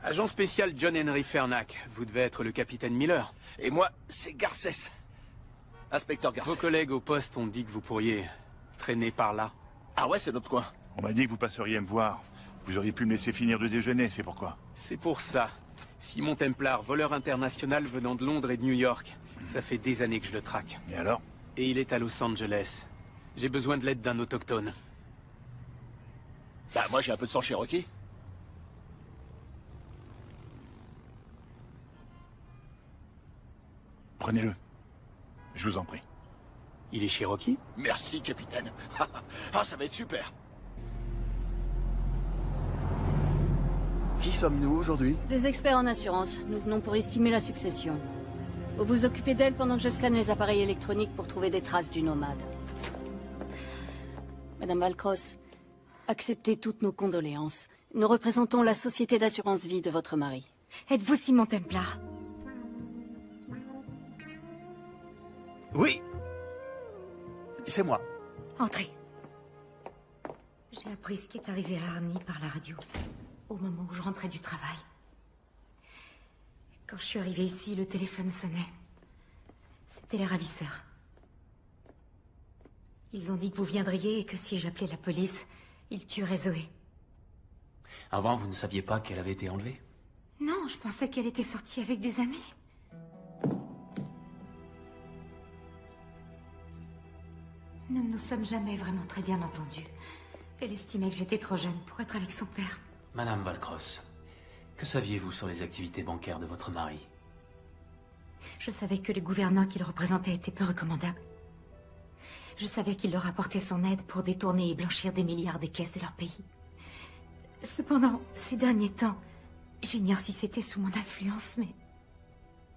Agent spécial John Henry Fernac. Vous devez être le capitaine Miller. Et moi, c'est Garcès. Inspecteur Garcès. Vos collègues au poste ont dit que vous pourriez traîner par là. Ah ouais, c'est notre coin. On m'a dit que vous passeriez me voir. Vous auriez pu me laisser finir de déjeuner, c'est pourquoi. C'est pour ça. Simon Templar, voleur international venant de Londres et de New York. Ça fait des années que je le traque. Et alors? Et il est à Los Angeles. J'ai besoin de l'aide d'un autochtone. Bah moi j'ai un peu de sang cherokee. Prenez-le. Je vous en prie. Il est cherokee? Merci, capitaine. Ah, ça va être super. Qui sommes-nous aujourd'hui? Des experts en assurance. Nous venons pour estimer la succession. Vous vous occupez d'elle pendant que je scanne les appareils électroniques pour trouver des traces du nomade. Madame Valcross, acceptez toutes nos condoléances. Nous représentons la société d'assurance vie de votre mari. Êtes-vous Simon Templar? Oui. C'est moi. Entrez. J'ai appris ce qui est arrivé à Arnie par la radio, au moment où je rentrais du travail. Quand je suis arrivée ici, le téléphone sonnait. C'était les ravisseurs. Ils ont dit que vous viendriez et que si j'appelais la police, ils tueraient Zoé. Avant, vous ne saviez pas qu'elle avait été enlevée? Non, je pensais qu'elle était sortie avec des amis. Nous ne nous sommes jamais vraiment très bien entendus. Elle estimait que j'étais trop jeune pour être avec son père. Madame Valcross, que saviez-vous sur les activités bancaires de votre mari? Je savais que les gouvernants qu'il représentait étaient peu recommandables. Je savais qu'il leur apportait son aide pour détourner et blanchir des milliards des caisses de leur pays. Cependant, ces derniers temps, j'ignore si c'était sous mon influence, mais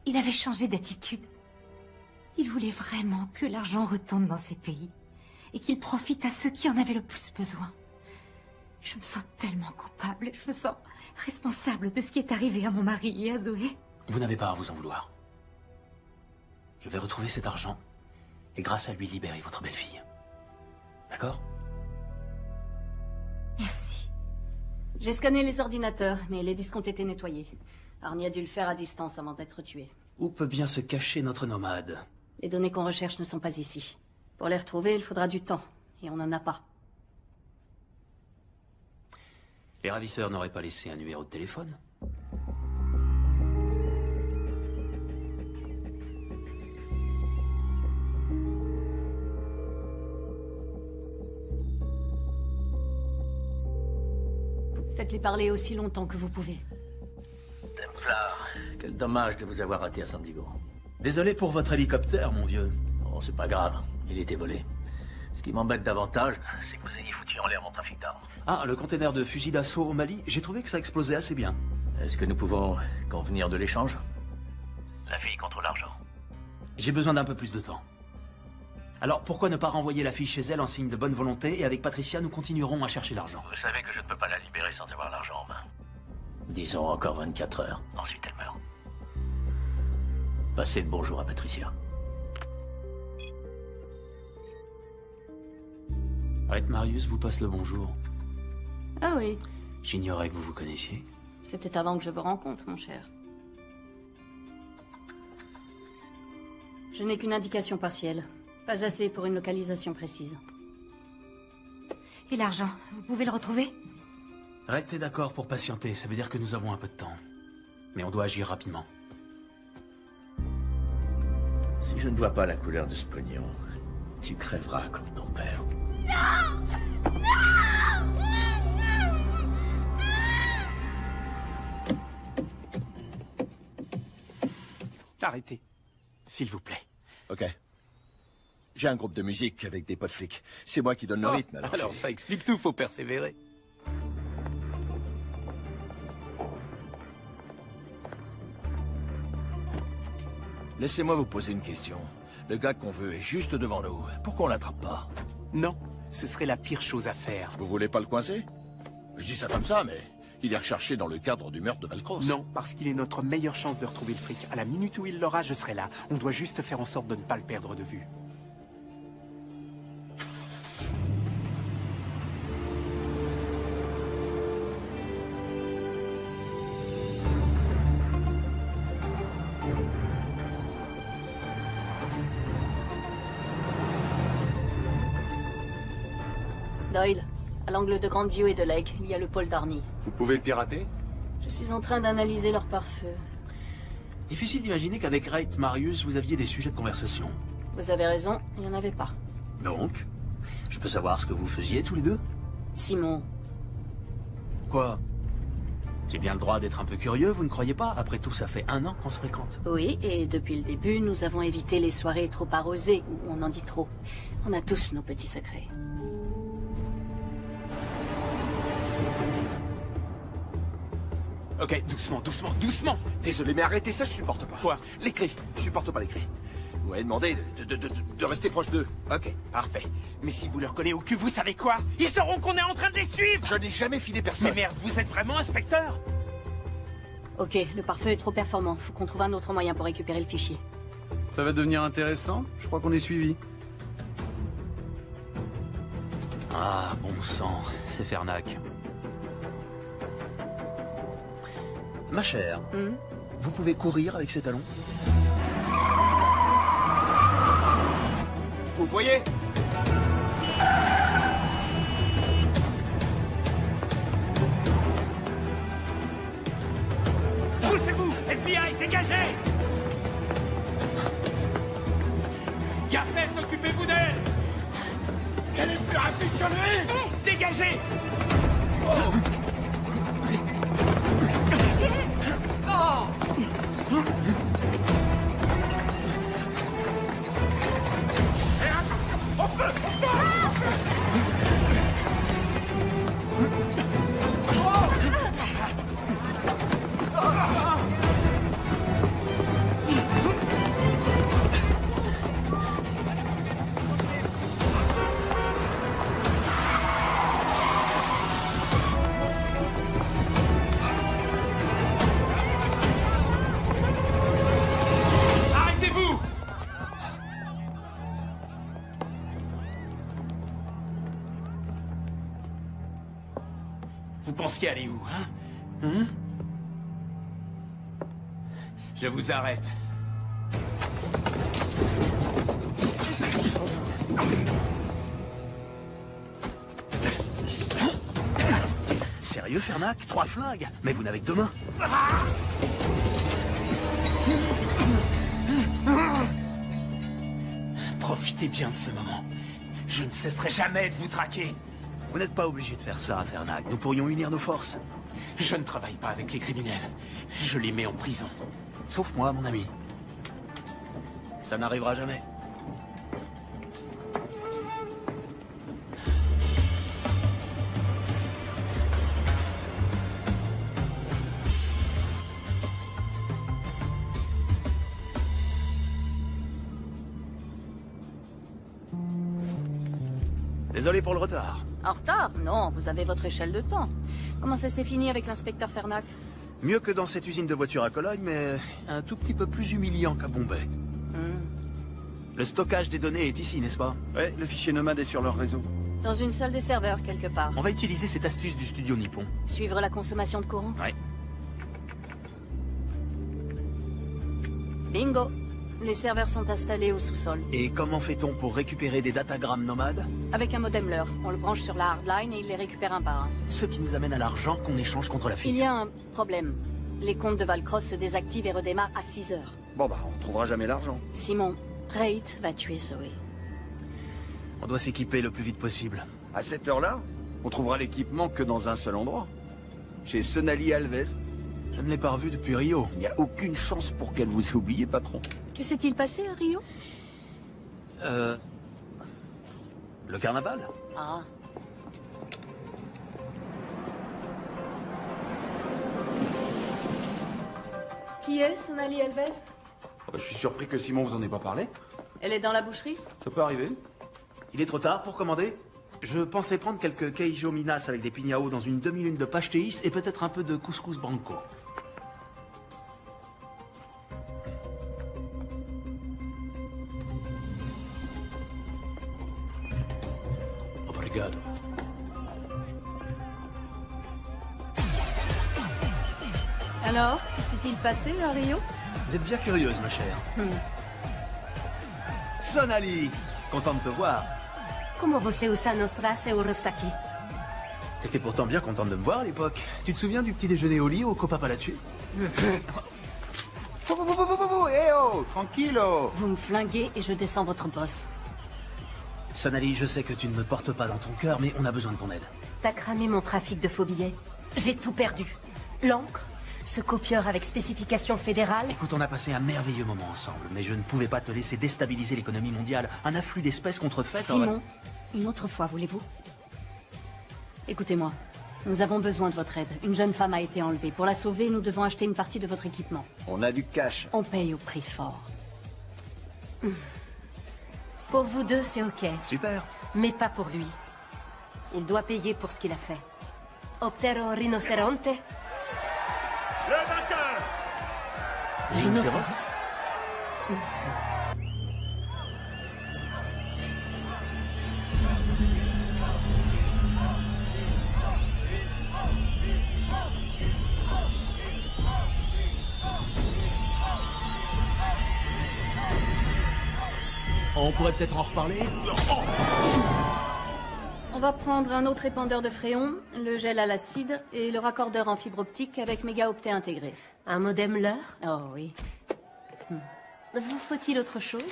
il avait changé d'attitude. Il voulait vraiment que l'argent retourne dans ces pays et qu'il profite à ceux qui en avaient le plus besoin. Je me sens tellement coupable, je me sens responsable de ce qui est arrivé à mon mari et à Zoé. Vous n'avez pas à vous en vouloir. Je vais retrouver cet argent et grâce à lui libérer votre belle-fille. D'accord? Merci. J'ai scanné les ordinateurs, mais les disques ont été nettoyés. Arnie a dû le faire à distance avant d'être tué. Où peut bien se cacher notre nomade? Les données qu'on recherche ne sont pas ici. Pour les retrouver, il faudra du temps, et on n'en a pas. Les ravisseurs n'auraient pas laissé un numéro de téléphone? Faites-les parler aussi longtemps que vous pouvez. Templar, quel dommage de vous avoir raté à San Diego. Désolé pour votre hélicoptère, mon vieux. Oh, c'est pas grave, il était volé. Ce qui m'embête davantage, c'est que vous ayez foutu en l'air mon trafic d'armes. Ah, le container de fusil d'assaut au Mali, j'ai trouvé que ça explosait assez bien. Est-ce que nous pouvons convenir de l'échange? La fille contre l'argent. J'ai besoin d'un peu plus de temps. Alors, pourquoi ne pas renvoyer la fille chez elle en signe de bonne volonté, et avec Patricia, nous continuerons à chercher l'argent. Vous savez que je ne peux pas la libérer sans avoir l'argent en main. Disons encore 24 heures. Ensuite, elle meurt. Passez le bonjour à Patricia. Rhett Marius vous passe le bonjour. Ah oui. J'ignorais que vous vous connaissiez. C'était avant que je vous rencontre, mon cher. Je n'ai qu'une indication partielle. Pas assez pour une localisation précise. Et l'argent, vous pouvez le retrouver? Rhett est d'accord pour patienter, ça veut dire que nous avons un peu de temps. Mais on doit agir rapidement. Si je ne vois pas la couleur de ce pognon, tu crèveras comme ton père. Non! Non! Arrêtez, s'il vous plaît. Ok. J'ai un groupe de musique avec des potes flics. C'est moi qui donne le rythme. Alors ça explique tout, faut persévérer. Laissez-moi vous poser une question. Le gars qu'on veut est juste devant nous. Pourquoi on l'attrape pas? Non, ce serait la pire chose à faire. Vous voulez pas le coincer? Je dis ça comme ça, mais il est recherché dans le cadre du meurtre de Valcross. Non, parce qu'il est notre meilleure chance de retrouver le fric. À la minute où il l'aura, je serai là. On doit juste faire en sorte de ne pas le perdre de vue. Doyle, à l'angle de Grandview et de Lake, il y a le pôle d'Arnie. Vous pouvez le pirater? Je suis en train d'analyser leur pare-feu. Difficile d'imaginer qu'avec Rhett Marius, vous aviez des sujets de conversation. Vous avez raison, il n'y en avait pas. Donc, je peux savoir ce que vous faisiez tous les deux? Simon. Quoi? J'ai bien le droit d'être un peu curieux, vous ne croyez pas? Après tout, ça fait 1 an qu'on se fréquente. Oui, et depuis le début, nous avons évité les soirées trop arrosées, où on en dit trop. On a tous nos petits secrets. Ok, doucement, doucement, doucement. Désolé, mais arrêtez ça, je supporte pas. Quoi? Les cris. Je supporte pas les cris. Ouais, demandez de rester proche d'eux. Ok, parfait. Mais si vous leur collez au cul, vous savez quoi? Ils sauront qu'on est en train de les suivre! Je n'ai jamais filé personne. Mais merde, vous êtes vraiment inspecteur? Ok, le pare-feu est trop performant. Faut qu'on trouve un autre moyen pour récupérer le fichier. Ça va devenir intéressant. Je crois qu'on est suivi. Ah, bon sang, c'est Fernac. Ma chère, vous pouvez courir avec ces talons? Vous voyez? Poussez-vous! FBI, dégagez! Gaffes, occupez-vous d'elle! Elle est plus rapide que lui! Dégagez! Arrêtez-vous! Vous pensiez aller où, hein? Je vous arrête. Sérieux, Fernac? 3 flingues? Mais vous n'avez que 2 mains. Profitez bien de ce moment. Je ne cesserai jamais de vous traquer. Vous n'êtes pas obligé de faire ça, Fernac. Nous pourrions unir nos forces. Je ne travaille pas avec les criminels. Je les mets en prison. Sauf moi, mon ami. Ça n'arrivera jamais. Désolé pour le retard. En retard? Non, vous avez votre échelle de temps. Comment ça s'est fini avec l'inspecteur Fernac? Mieux que dans cette usine de voitures à Cologne, mais un tout petit peu plus humiliant qu'à Bombay. Le stockage des données est ici, n'est-ce pas? Ouais, le fichier nomade est sur leur réseau. Dans une salle des serveurs, quelque part. On va utiliser cette astuce du studio Nippon. Suivre la consommation de courant? Ouais. Bingo! Les serveurs sont installés au sous-sol. Et comment fait-on pour récupérer des datagrammes nomades? Avec un modem LUR. On le branche sur la hardline et il les récupère un par un. Ce qui nous amène à l'argent qu'on échange contre la fille. Il y a un problème. Les comptes de Valcross se désactivent et redémarrent à 6 heures. Bon bah, on trouvera jamais l'argent. Simon, Wraith va tuer Zoé. On doit s'équiper le plus vite possible. À cette heure-là, on trouvera l'équipement que dans un seul endroit. Chez Sonali Alves. Je ne l'ai pas revu depuis Rio. Il n'y a aucune chance pour qu'elle vous ait oublié, patron. Que s'est-il passé à Rio? Le carnaval? Ah. Qui est Sonali Alves? Je suis surpris que Simon vous en ait pas parlé. Elle est dans la boucherie? Ça peut arriver. Il est trop tard pour commander? Je pensais prendre quelques queijo minas avec des pignao dans une demi-lune de pastéis et peut-être un peu de couscous branco. Obrigado. Alors, que s'est-il passé à Rio? Vous êtes bien curieuse, ma chère. Sonali, content de te voir. Comment você usa nostra está aqui? T'étais pourtant bien contente de me voir à l'époque. Tu te souviens du petit déjeuner au lit au Copa Palacio? Eh oh, tranquillo. Vous me flinguez et je descends votre boss. Sonali, je sais que tu ne me portes pas dans ton cœur, mais on a besoin de ton aide. T'as cramé mon trafic de faux billets. J'ai tout perdu. L'encre, ce copieur avec spécification fédérale. Écoute, on a passé un merveilleux moment ensemble, mais je ne pouvais pas te laisser déstabiliser l'économie mondiale. Un afflux d'espèces contrefaites... Simon, une autre fois, voulez-vous? Écoutez-moi, nous avons besoin de votre aide. Une jeune femme a été enlevée. Pour la sauver, nous devons acheter une partie de votre équipement. On a du cash. On paye au prix fort. Pour vous deux, c'est ok. Super. Mais pas pour lui. Il doit payer pour ce qu'il a fait. Optero rinoceronte. Le vainqueur! Rhinocéros. On pourrait peut-être en reparler. On va prendre un autre épandeur de fréon, le gel à l'acide et le raccordeur en fibre optique avec mégaoctets intégré. Un modem leurre? Oh oui. Vous faut-il autre chose?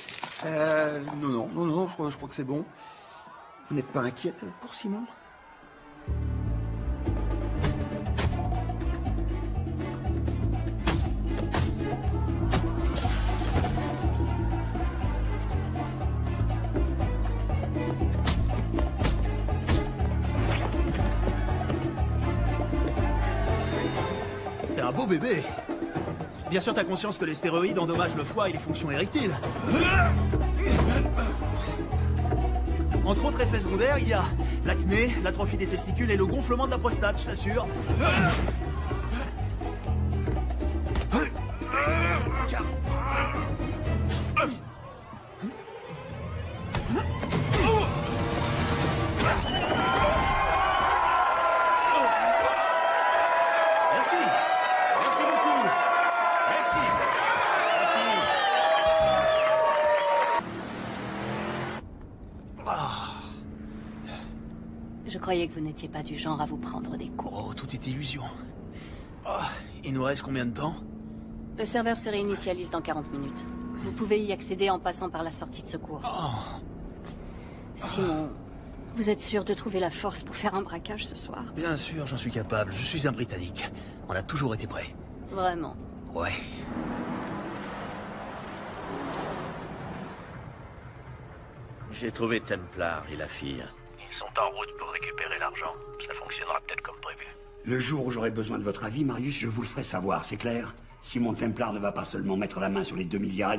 Non, je crois que c'est bon. Vous n'êtes pas inquiète pour Simon? T'es un beau bébé. Bien sûr, t'as conscience que les stéroïdes endommagent le foie et les fonctions érectiles. Entre autres effets secondaires, il y a l'acné, l'atrophie des testicules et le gonflement de la prostate, je t'assure. Merci beaucoup. Merci. Je croyais que vous n'étiez pas du genre à vous prendre des coups. Oh, tout est illusion. Il nous reste combien de temps? Le serveur se réinitialise dans 40 minutes. Vous pouvez y accéder en passant par la sortie de secours. Simon, vous êtes sûr de trouver la force pour faire un braquage ce soir? Bien sûr, j'en suis capable. Je suis un Britannique. On a toujours été prêts. Vraiment? Ouais. J'ai trouvé Templar et la fille. Ils sont en route pour récupérer l'argent. Ça fonctionnera peut-être comme prévu. Le jour où j'aurai besoin de votre avis, Marius, je vous le ferai savoir, c'est clair? Simon Templar ne va pas seulement mettre la main sur les 2,5 milliards,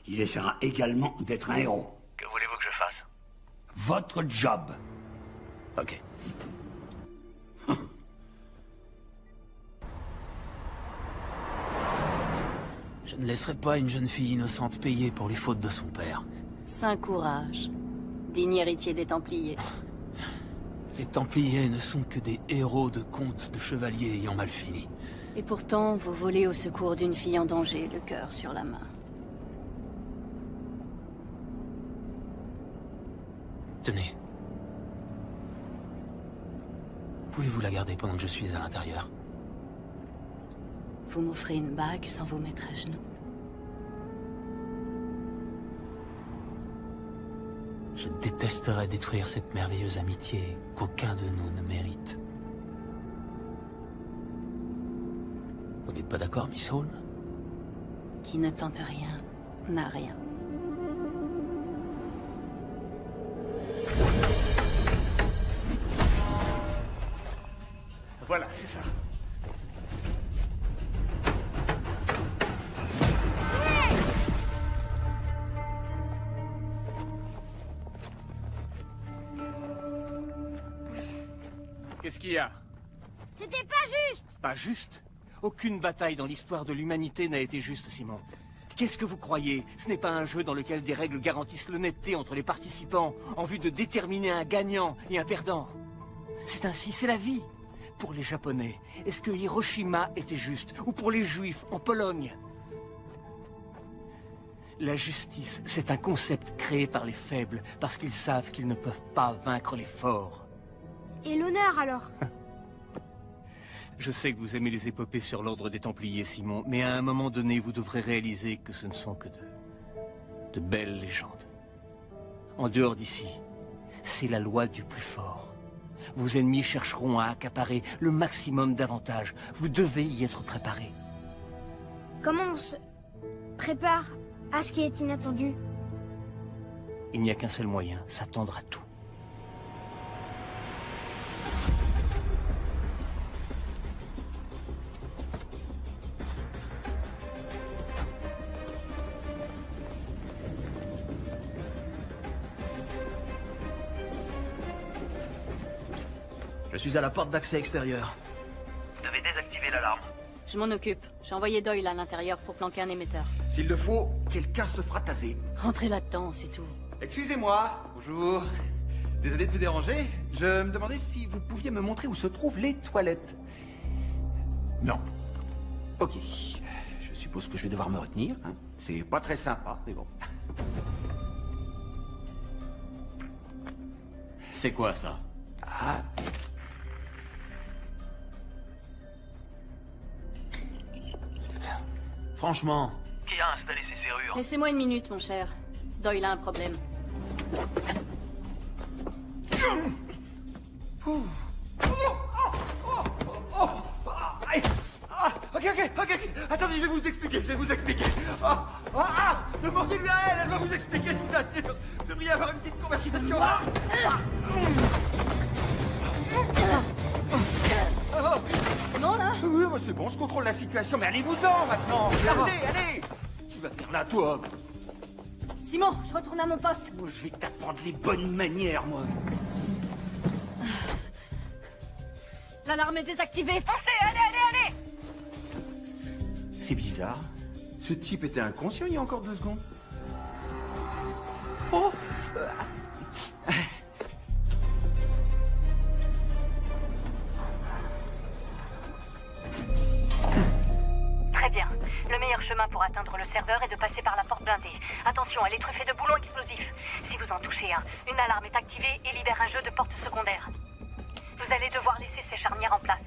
il essaiera également d'être un héros. Que voulez-vous que je fasse? Votre job. Ok. Je ne laisserai pas une jeune fille innocente payer pour les fautes de son père. Saint courage. Digne héritier des Templiers. Les Templiers ne sont que des héros de contes de chevaliers ayant mal fini. Et pourtant, vous volez au secours d'une fille en danger, le cœur sur la main. Tenez. Pouvez-vous la garder pendant que je suis à l'intérieur? Vous m'offrez une bague sans vous mettre à genoux. Je détesterais détruire cette merveilleuse amitié qu'aucun de nous ne mérite. Vous n'êtes pas d'accord, Miss Holmes? Qui ne tente rien, n'a rien. Voilà, c'est ça. Qu'est-ce qu'il y a? C'était pas juste! Pas juste? Aucune bataille dans l'histoire de l'humanité n'a été juste, Simon. Qu'est-ce que vous croyez? Ce n'est pas un jeu dans lequel des règles garantissent l'honnêteté entre les participants en vue de déterminer un gagnant et un perdant. C'est ainsi, c'est la vie. Pour les Japonais, est-ce que Hiroshima était juste? Ou pour les Juifs en Pologne? La justice, c'est un concept créé par les faibles parce qu'ils savent qu'ils ne peuvent pas vaincre les forts. Et l'honneur, alors? Je sais que vous aimez les épopées sur l'ordre des Templiers, Simon, mais à un moment donné, vous devrez réaliser que ce ne sont que de belles légendes. En dehors d'ici, c'est la loi du plus fort. Vos ennemis chercheront à accaparer le maximum d'avantages. Vous devez y être préparé. Comment on se prépare à ce qui est inattendu? Il n'y a qu'un seul moyen, s'attendre à tout. Je suis à la porte d'accès extérieure. Vous devez désactiver l'alarme. Je m'en occupe. J'ai envoyé Doyle à l'intérieur pour planquer un émetteur. S'il le faut, quelqu'un se fera taser. Rentrez là-dedans, c'est tout. Excusez-moi. Bonjour. Désolé de vous déranger. Je me demandais si vous pouviez me montrer où se trouvent les toilettes. Non. Ok. Je suppose que je vais devoir me retenir. Hein. C'est pas très sympa, mais bon. C'est quoi, ça? Ah. Franchement. Qui a installé ces serrures? Laissez-moi une minute, mon cher. Doyle a un problème. Ok. Attendez, je vais vous expliquer, Demandez-lui à elle va vous expliquer, je vous assure. Vous devriez avoir une petite conversation. C'est bon, là? Oui, c'est bon, je contrôle la situation, mais allez-vous-en, maintenant. Allez. Tu vas faire là, toi. Simon, je retourne à mon poste. Oh, je vais t'apprendre les bonnes manières, moi. L'alarme est désactivée. Foncez, allez! C'est bizarre. Ce type était inconscient il y a encore 2 secondes. Oh! Très bien. Le meilleur chemin pour atteindre le serveur est de passer par la porte blindée. Attention, elle est truffée de boulons explosifs. Si vous en touchez un, une alarme est activée et libère un jeu de porte secondaire. Vous allez devoir laisser ces charnières en place.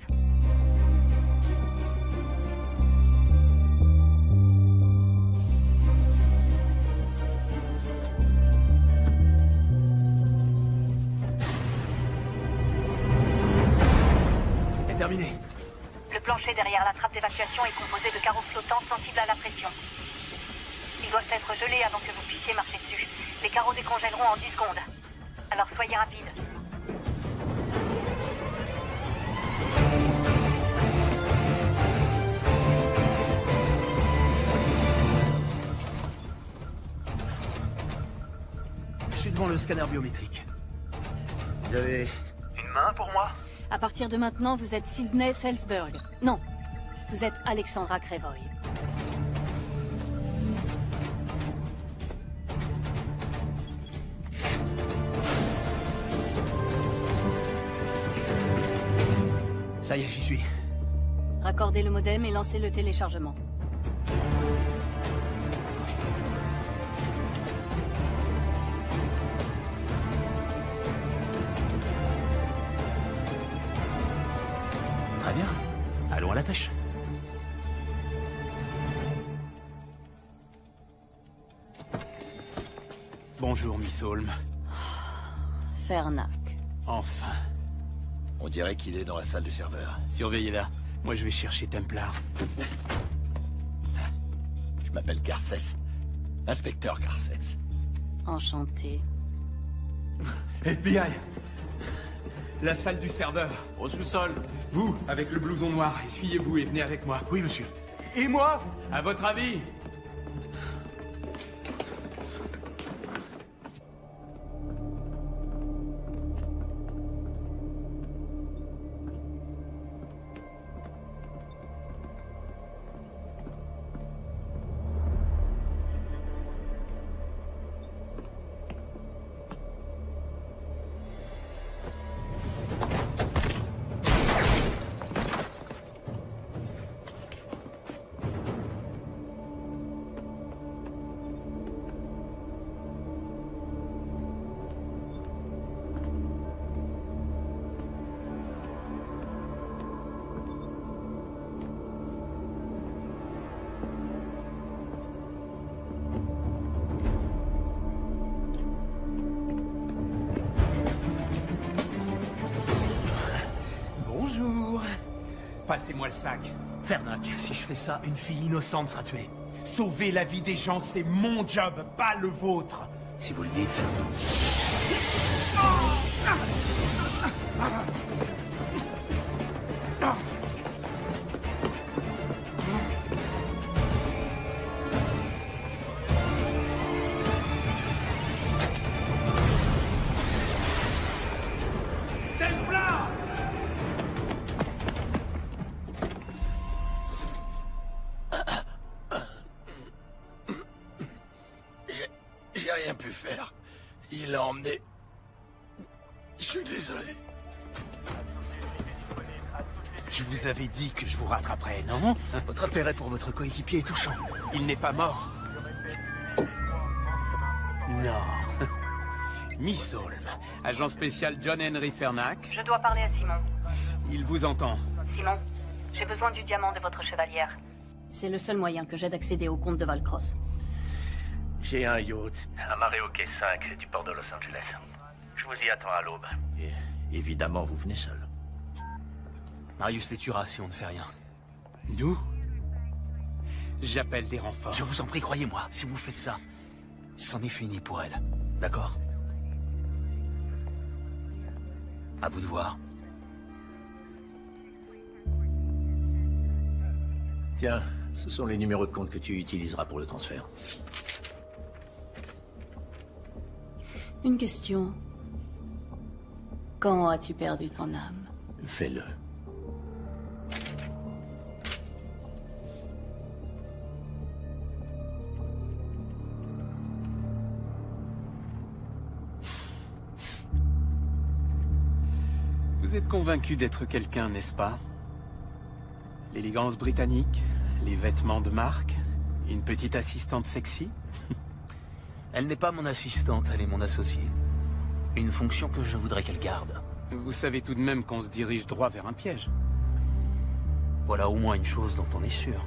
C'est terminé. Le plancher derrière la trappe d'évacuation est composé de carreaux flottants sensibles à la pression. Ils doivent être gelés avant que vous puissiez marcher dessus. Les carreaux décongèleront en 10 secondes. Alors soyez rapide. Je suis devant le scanner biométrique. Vous avez... Une main pour moi? À partir de maintenant, vous êtes Sydney Felsberg. Non, vous êtes Alexandra Crevoy. Ça y est, j'y suis. Raccordez le modem et lancez le téléchargement. Très bien. Allons à la pêche. Bonjour, Miss Holmes. Fernac. Enfin. On dirait qu'il est dans la salle du serveur. Surveillez-la. Moi, je vais chercher Templar. Je m'appelle Garcès. Inspecteur Garcès. Enchanté. FBI! La salle du serveur, au sous-sol. Vous, avec le blouson noir, essuyez-vous et venez avec moi. Oui, monsieur. Et moi? À votre avis? Bonjour. Passez-moi le sac. Fernac, si je fais ça, une fille innocente sera tuée. Sauver la vie des gens, c'est mon job, pas le vôtre. Si vous le dites. Templar! faire. Il l'a emmené. Je suis désolé. Je vous avais dit que je vous rattraperais, non? Votre intérêt pour votre coéquipier est touchant. Il n'est pas mort. Non. Miss Holm, agent spécial John Henry Fernac. Je dois parler à Simon. Il vous entend. Simon, j'ai besoin du diamant de votre chevalière. C'est le seul moyen que j'ai d'accéder au compte de Valcross. J'ai un yacht amarré au quai 5 du port de Los Angeles. Je vous y attends à l'aube. Et évidemment, vous venez seul. Marius les tuera si on ne fait rien. Nous? J'appelle des renforts. Je vous en prie, croyez-moi, si vous faites ça, c'en est fini pour elle. D'accord? À vous de voir. Tiens, ce sont les numéros de compte que tu utiliseras pour le transfert. Une question. Quand as-tu perdu ton âme? Fais-le. Vous êtes convaincu d'être quelqu'un, n'est-ce pas? L'élégance britannique, les vêtements de marque, une petite assistante sexy? Elle n'est pas mon assistante, elle est mon associée. Une fonction que je voudrais qu'elle garde. Vous savez tout de même qu'on se dirige droit vers un piège. Voilà au moins une chose dont on est sûr.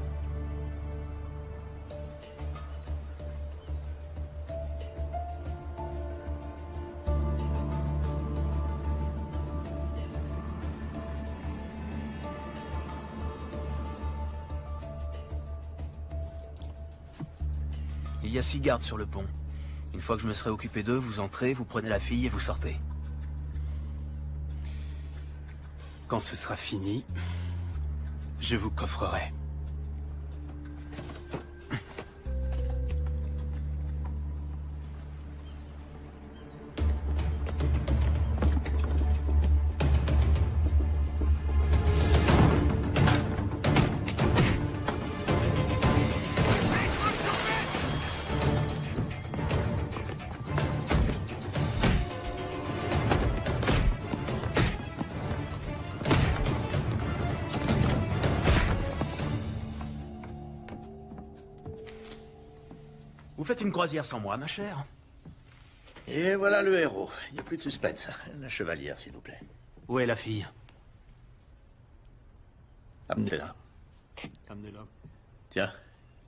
Il y a 6 gardes sur le pont. Une fois que je me serai occupé d'eux, vous entrez, vous prenez la fille et vous sortez. Quand ce sera fini, je vous coffrerai. Vous faites une croisière sans moi, ma chère? Et voilà le héros. Il n'y a plus de suspense. La chevalière, s'il vous plaît. Où est la fille? Amenez-la. Amenez-la. Tiens,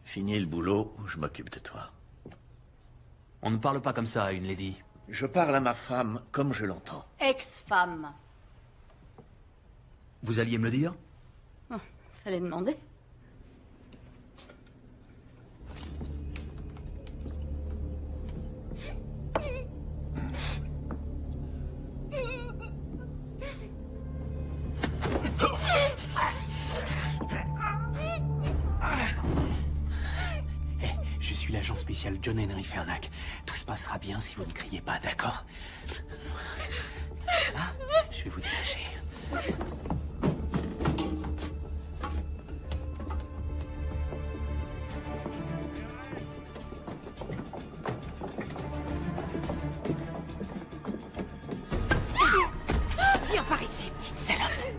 finis le boulot ou je m'occupe de toi. On ne parle pas comme ça à une lady. Je parle à ma femme comme je l'entends. Ex-femme. Vous alliez me le dire? Oh, fallait demander. Je suis l'agent spécial John Henry Fernac. Tout se passera bien si vous ne criez pas, d'accord? Ça va? Je vais vous dégager. Viens par ici, petite salope.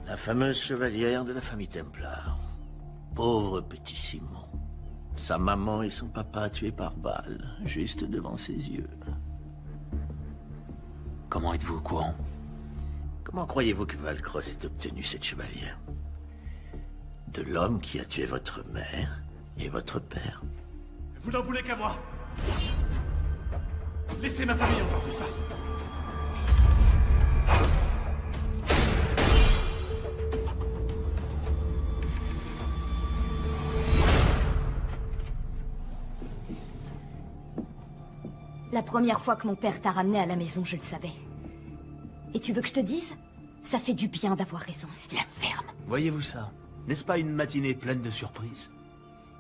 La fameuse chevalière de la famille Templar. Pauvre petit Simon. Sa maman et son papa tués par balle, juste devant ses yeux. Comment êtes-vous au courant? Comment croyez-vous que Valcross ait obtenu cette chevalière? De l'homme qui a tué votre mère et votre père. Vous n'en voulez qu'à moi. Laissez ma famille en dehors de ça. La première fois que mon père t'a ramené à la maison, je le savais. Et tu veux que je te dise? Ça fait du bien d'avoir raison. La ferme. Voyez-vous ça? N'est-ce pas une matinée pleine de surprises?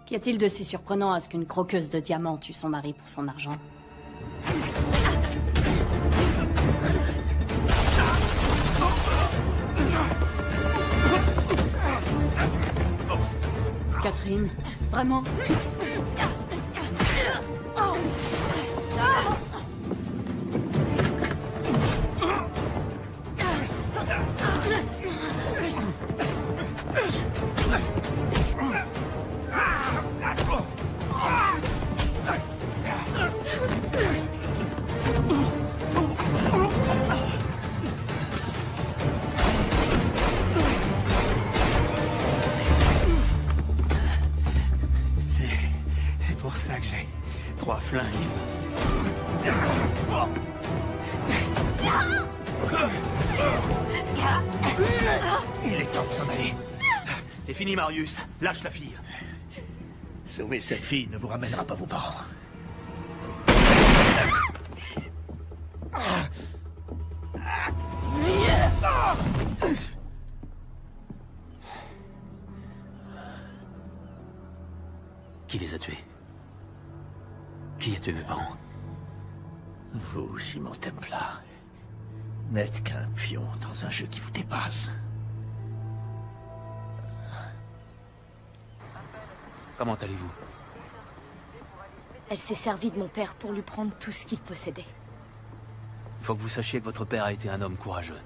Qu'y a-t-il de si surprenant à ce qu'une croqueuse de diamants tue son mari pour son argent? Catherine, vraiment? flingue. Il est temps de s'en aller. C'est fini, Marius. Lâche la fille. Sauver cette fille ne vous ramènera pas vos parents. Qui les a tués? Qui a tué mes parents? Vous, Simon Templar, n'êtes qu'un pion dans un jeu qui vous dépasse. Comment allez-vous? Elle s'est servie de mon père pour lui prendre tout ce qu'il possédait. Il faut que vous sachiez que votre père a été un homme courageux.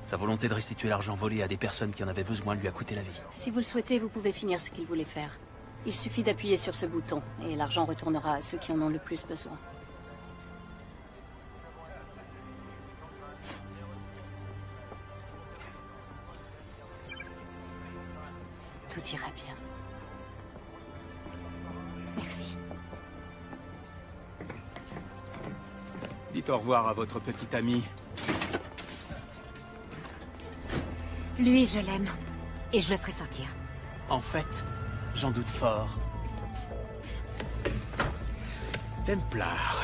Sa volonté de restituer l'argent volé à des personnes qui en avaient besoin lui a coûté la vie. Si vous le souhaitez, vous pouvez finir ce qu'il voulait faire. Il suffit d'appuyer sur ce bouton, et l'argent retournera à ceux qui en ont le plus besoin. Tout ira bien. Merci. Dites au revoir à votre petit ami. Lui, je l'aime. Et je le ferai sortir. En fait, j'en doute fort. Templar.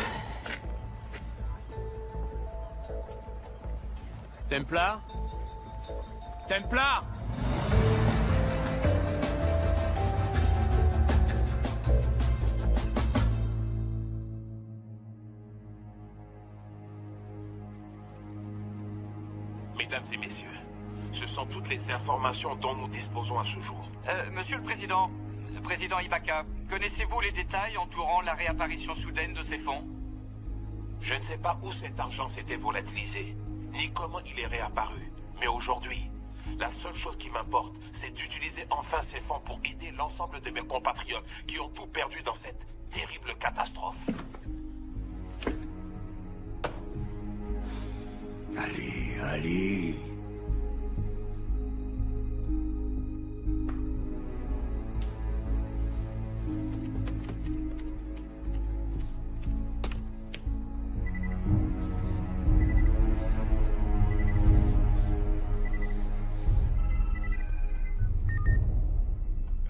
Templar? Templar? Mesdames et messieurs, ce sont toutes les informations dont nous disposons à ce jour. Monsieur le Président Ibaka, connaissez-vous les détails entourant la réapparition soudaine de ces fonds? Je ne sais pas où cet argent s'était volatilisé, ni comment il est réapparu. Mais aujourd'hui, la seule chose qui m'importe, c'est d'utiliser enfin ces fonds pour aider l'ensemble de mes compatriotes qui ont tout perdu dans cette terrible catastrophe. Allez, allez.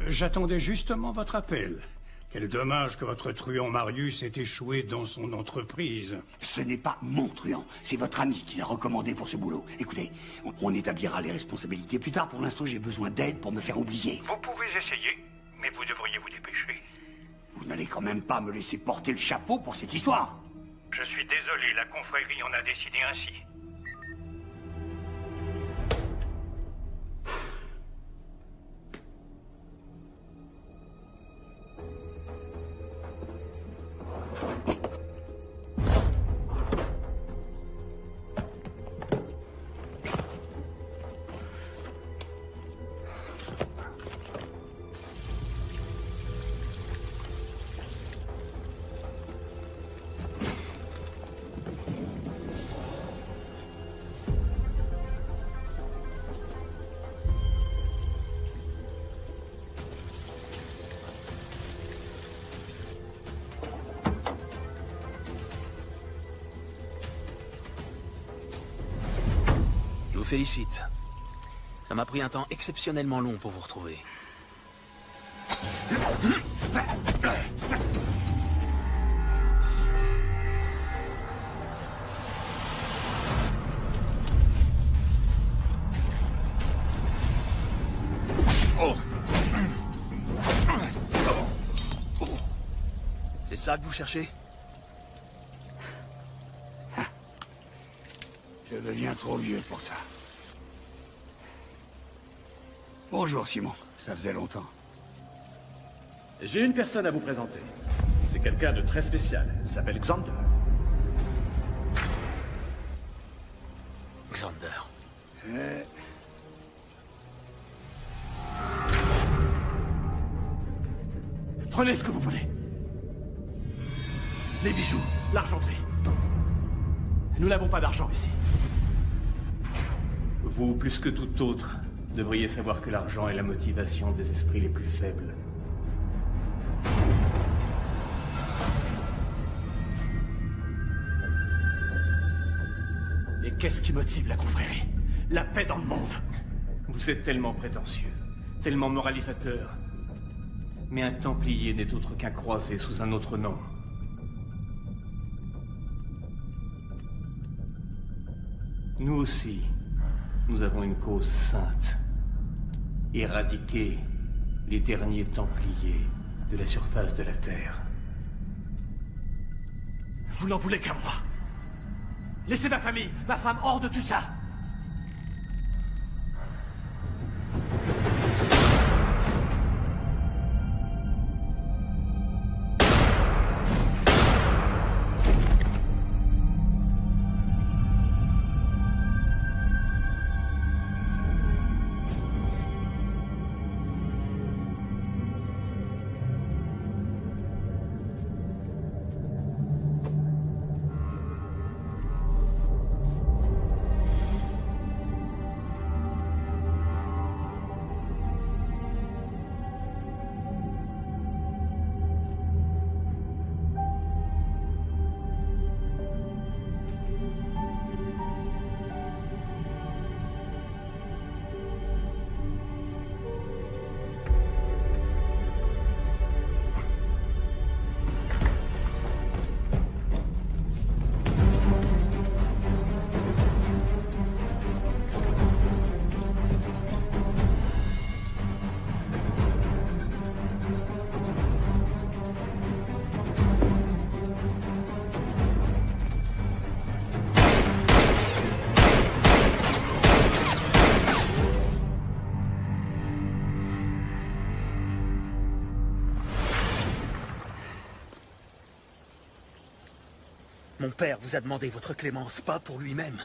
J'attendais justement votre appel. Quel dommage que votre truand Marius ait échoué dans son entreprise. Ce n'est pas mon truand, c'est votre ami qui l'a recommandé pour ce boulot. Écoutez, on établira les responsabilités plus tard. Pour l'instant, j'ai besoin d'aide pour me faire oublier. Vous pouvez essayer, mais vous devriez vous dépêcher. Vous n'allez quand même pas me laisser porter le chapeau pour cette histoire. Je suis désolé, la confrérie en a décidé ainsi. Je vous félicite. Ça m'a pris un temps exceptionnellement long pour vous retrouver. C'est ça que vous cherchez? Je deviens trop vieux pour ça. Bonjour, Simon. Ça faisait longtemps. J'ai une personne à vous présenter. C'est quelqu'un de très spécial. Il s'appelle Xander. Xander. Prenez ce que vous voulez. Les bijoux, l'argenterie. Nous n'avons pas d'argent ici. Vous, plus que tout autre, devriez savoir que l'argent est la motivation des esprits les plus faibles. Qu'est-ce qui motive la confrérie? La paix dans le monde. Vous êtes tellement prétentieux, tellement moralisateur. Mais un Templier n'est autre qu'un croisé sous un autre nom. Nous aussi, nous avons une cause sainte. Éradiquer les derniers Templiers de la surface de la Terre. Vous n'en voulez qu'à moi. Laissez ma famille, ma femme hors de tout ça. Mon père vous a demandé votre clémence, pas pour lui-même.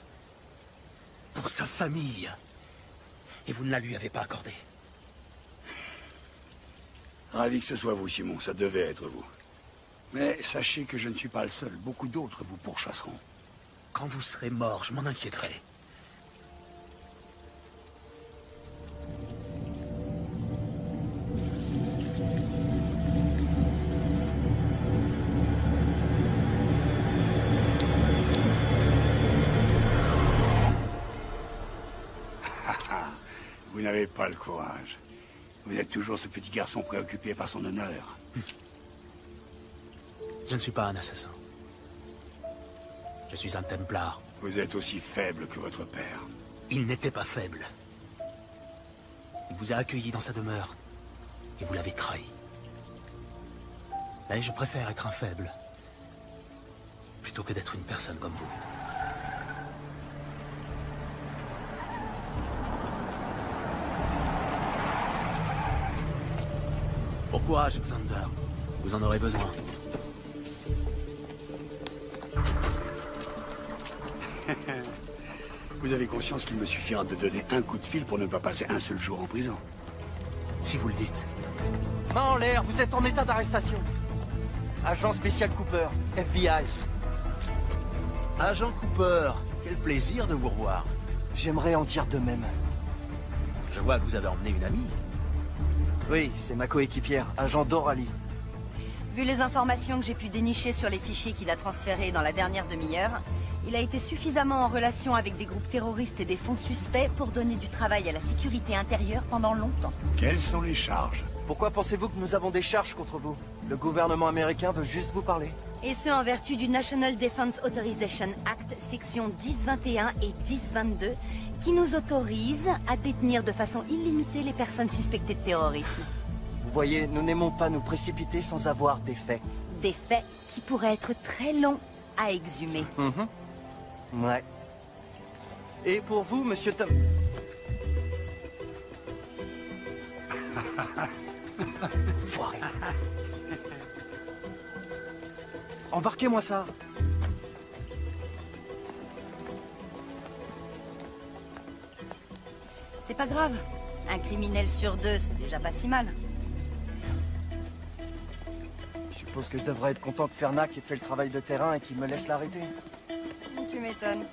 Pour sa famille. Et vous ne la lui avez pas accordée. Ravi que ce soit vous, Simon. Ça devait être vous. Mais sachez que je ne suis pas le seul. Beaucoup d'autres vous pourchasseront. Quand vous serez mort, je m'en inquiéterai. Vous n'avez pas le courage. Vous êtes toujours ce petit garçon préoccupé par son honneur. Je ne suis pas un assassin. Je suis un Templar. Vous êtes aussi faible que votre père. Il n'était pas faible. Il vous a accueilli dans sa demeure. Et vous l'avez trahi. Mais je préfère être un faible. Plutôt que d'être une personne comme vous. Bon courage, Xander. Vous en aurez besoin. Vous avez conscience qu'il me suffira de donner un coup de fil pour ne pas passer un seul jour en prison. Si vous le dites. Main en l'air, vous êtes en état d'arrestation. Agent spécial Cooper, FBI. Agent Cooper, quel plaisir de vous revoir. J'aimerais en dire de même. Je vois que vous avez emmené une amie. Oui, c'est ma coéquipière, agent Doralie. Vu les informations que j'ai pu dénicher sur les fichiers qu'il a transférés dans la dernière demi-heure, il a été suffisamment en relation avec des groupes terroristes et des fonds suspects pour donner du travail à la sécurité intérieure pendant longtemps. Quelles sont les charges? Pourquoi pensez-vous que nous avons des charges contre vous? Le gouvernement américain veut juste vous parler. Et ce, en vertu du National Defense Authorization Act, section 1021 et 1022, qui nous autorise à détenir de façon illimitée les personnes suspectées de terrorisme. Vous voyez, nous n'aimons pas nous précipiter sans avoir des faits. Des faits qui pourraient être très longs à exhumer. Ouais. Et pour vous, monsieur Tom... Foiré. Embarquez-moi ça. C'est pas grave. Un criminel sur deux, c'est déjà pas si mal. Je suppose que je devrais être content que Fernac ait fait le travail de terrain et qu'il me laisse l'arrêter. Tu m'étonnes.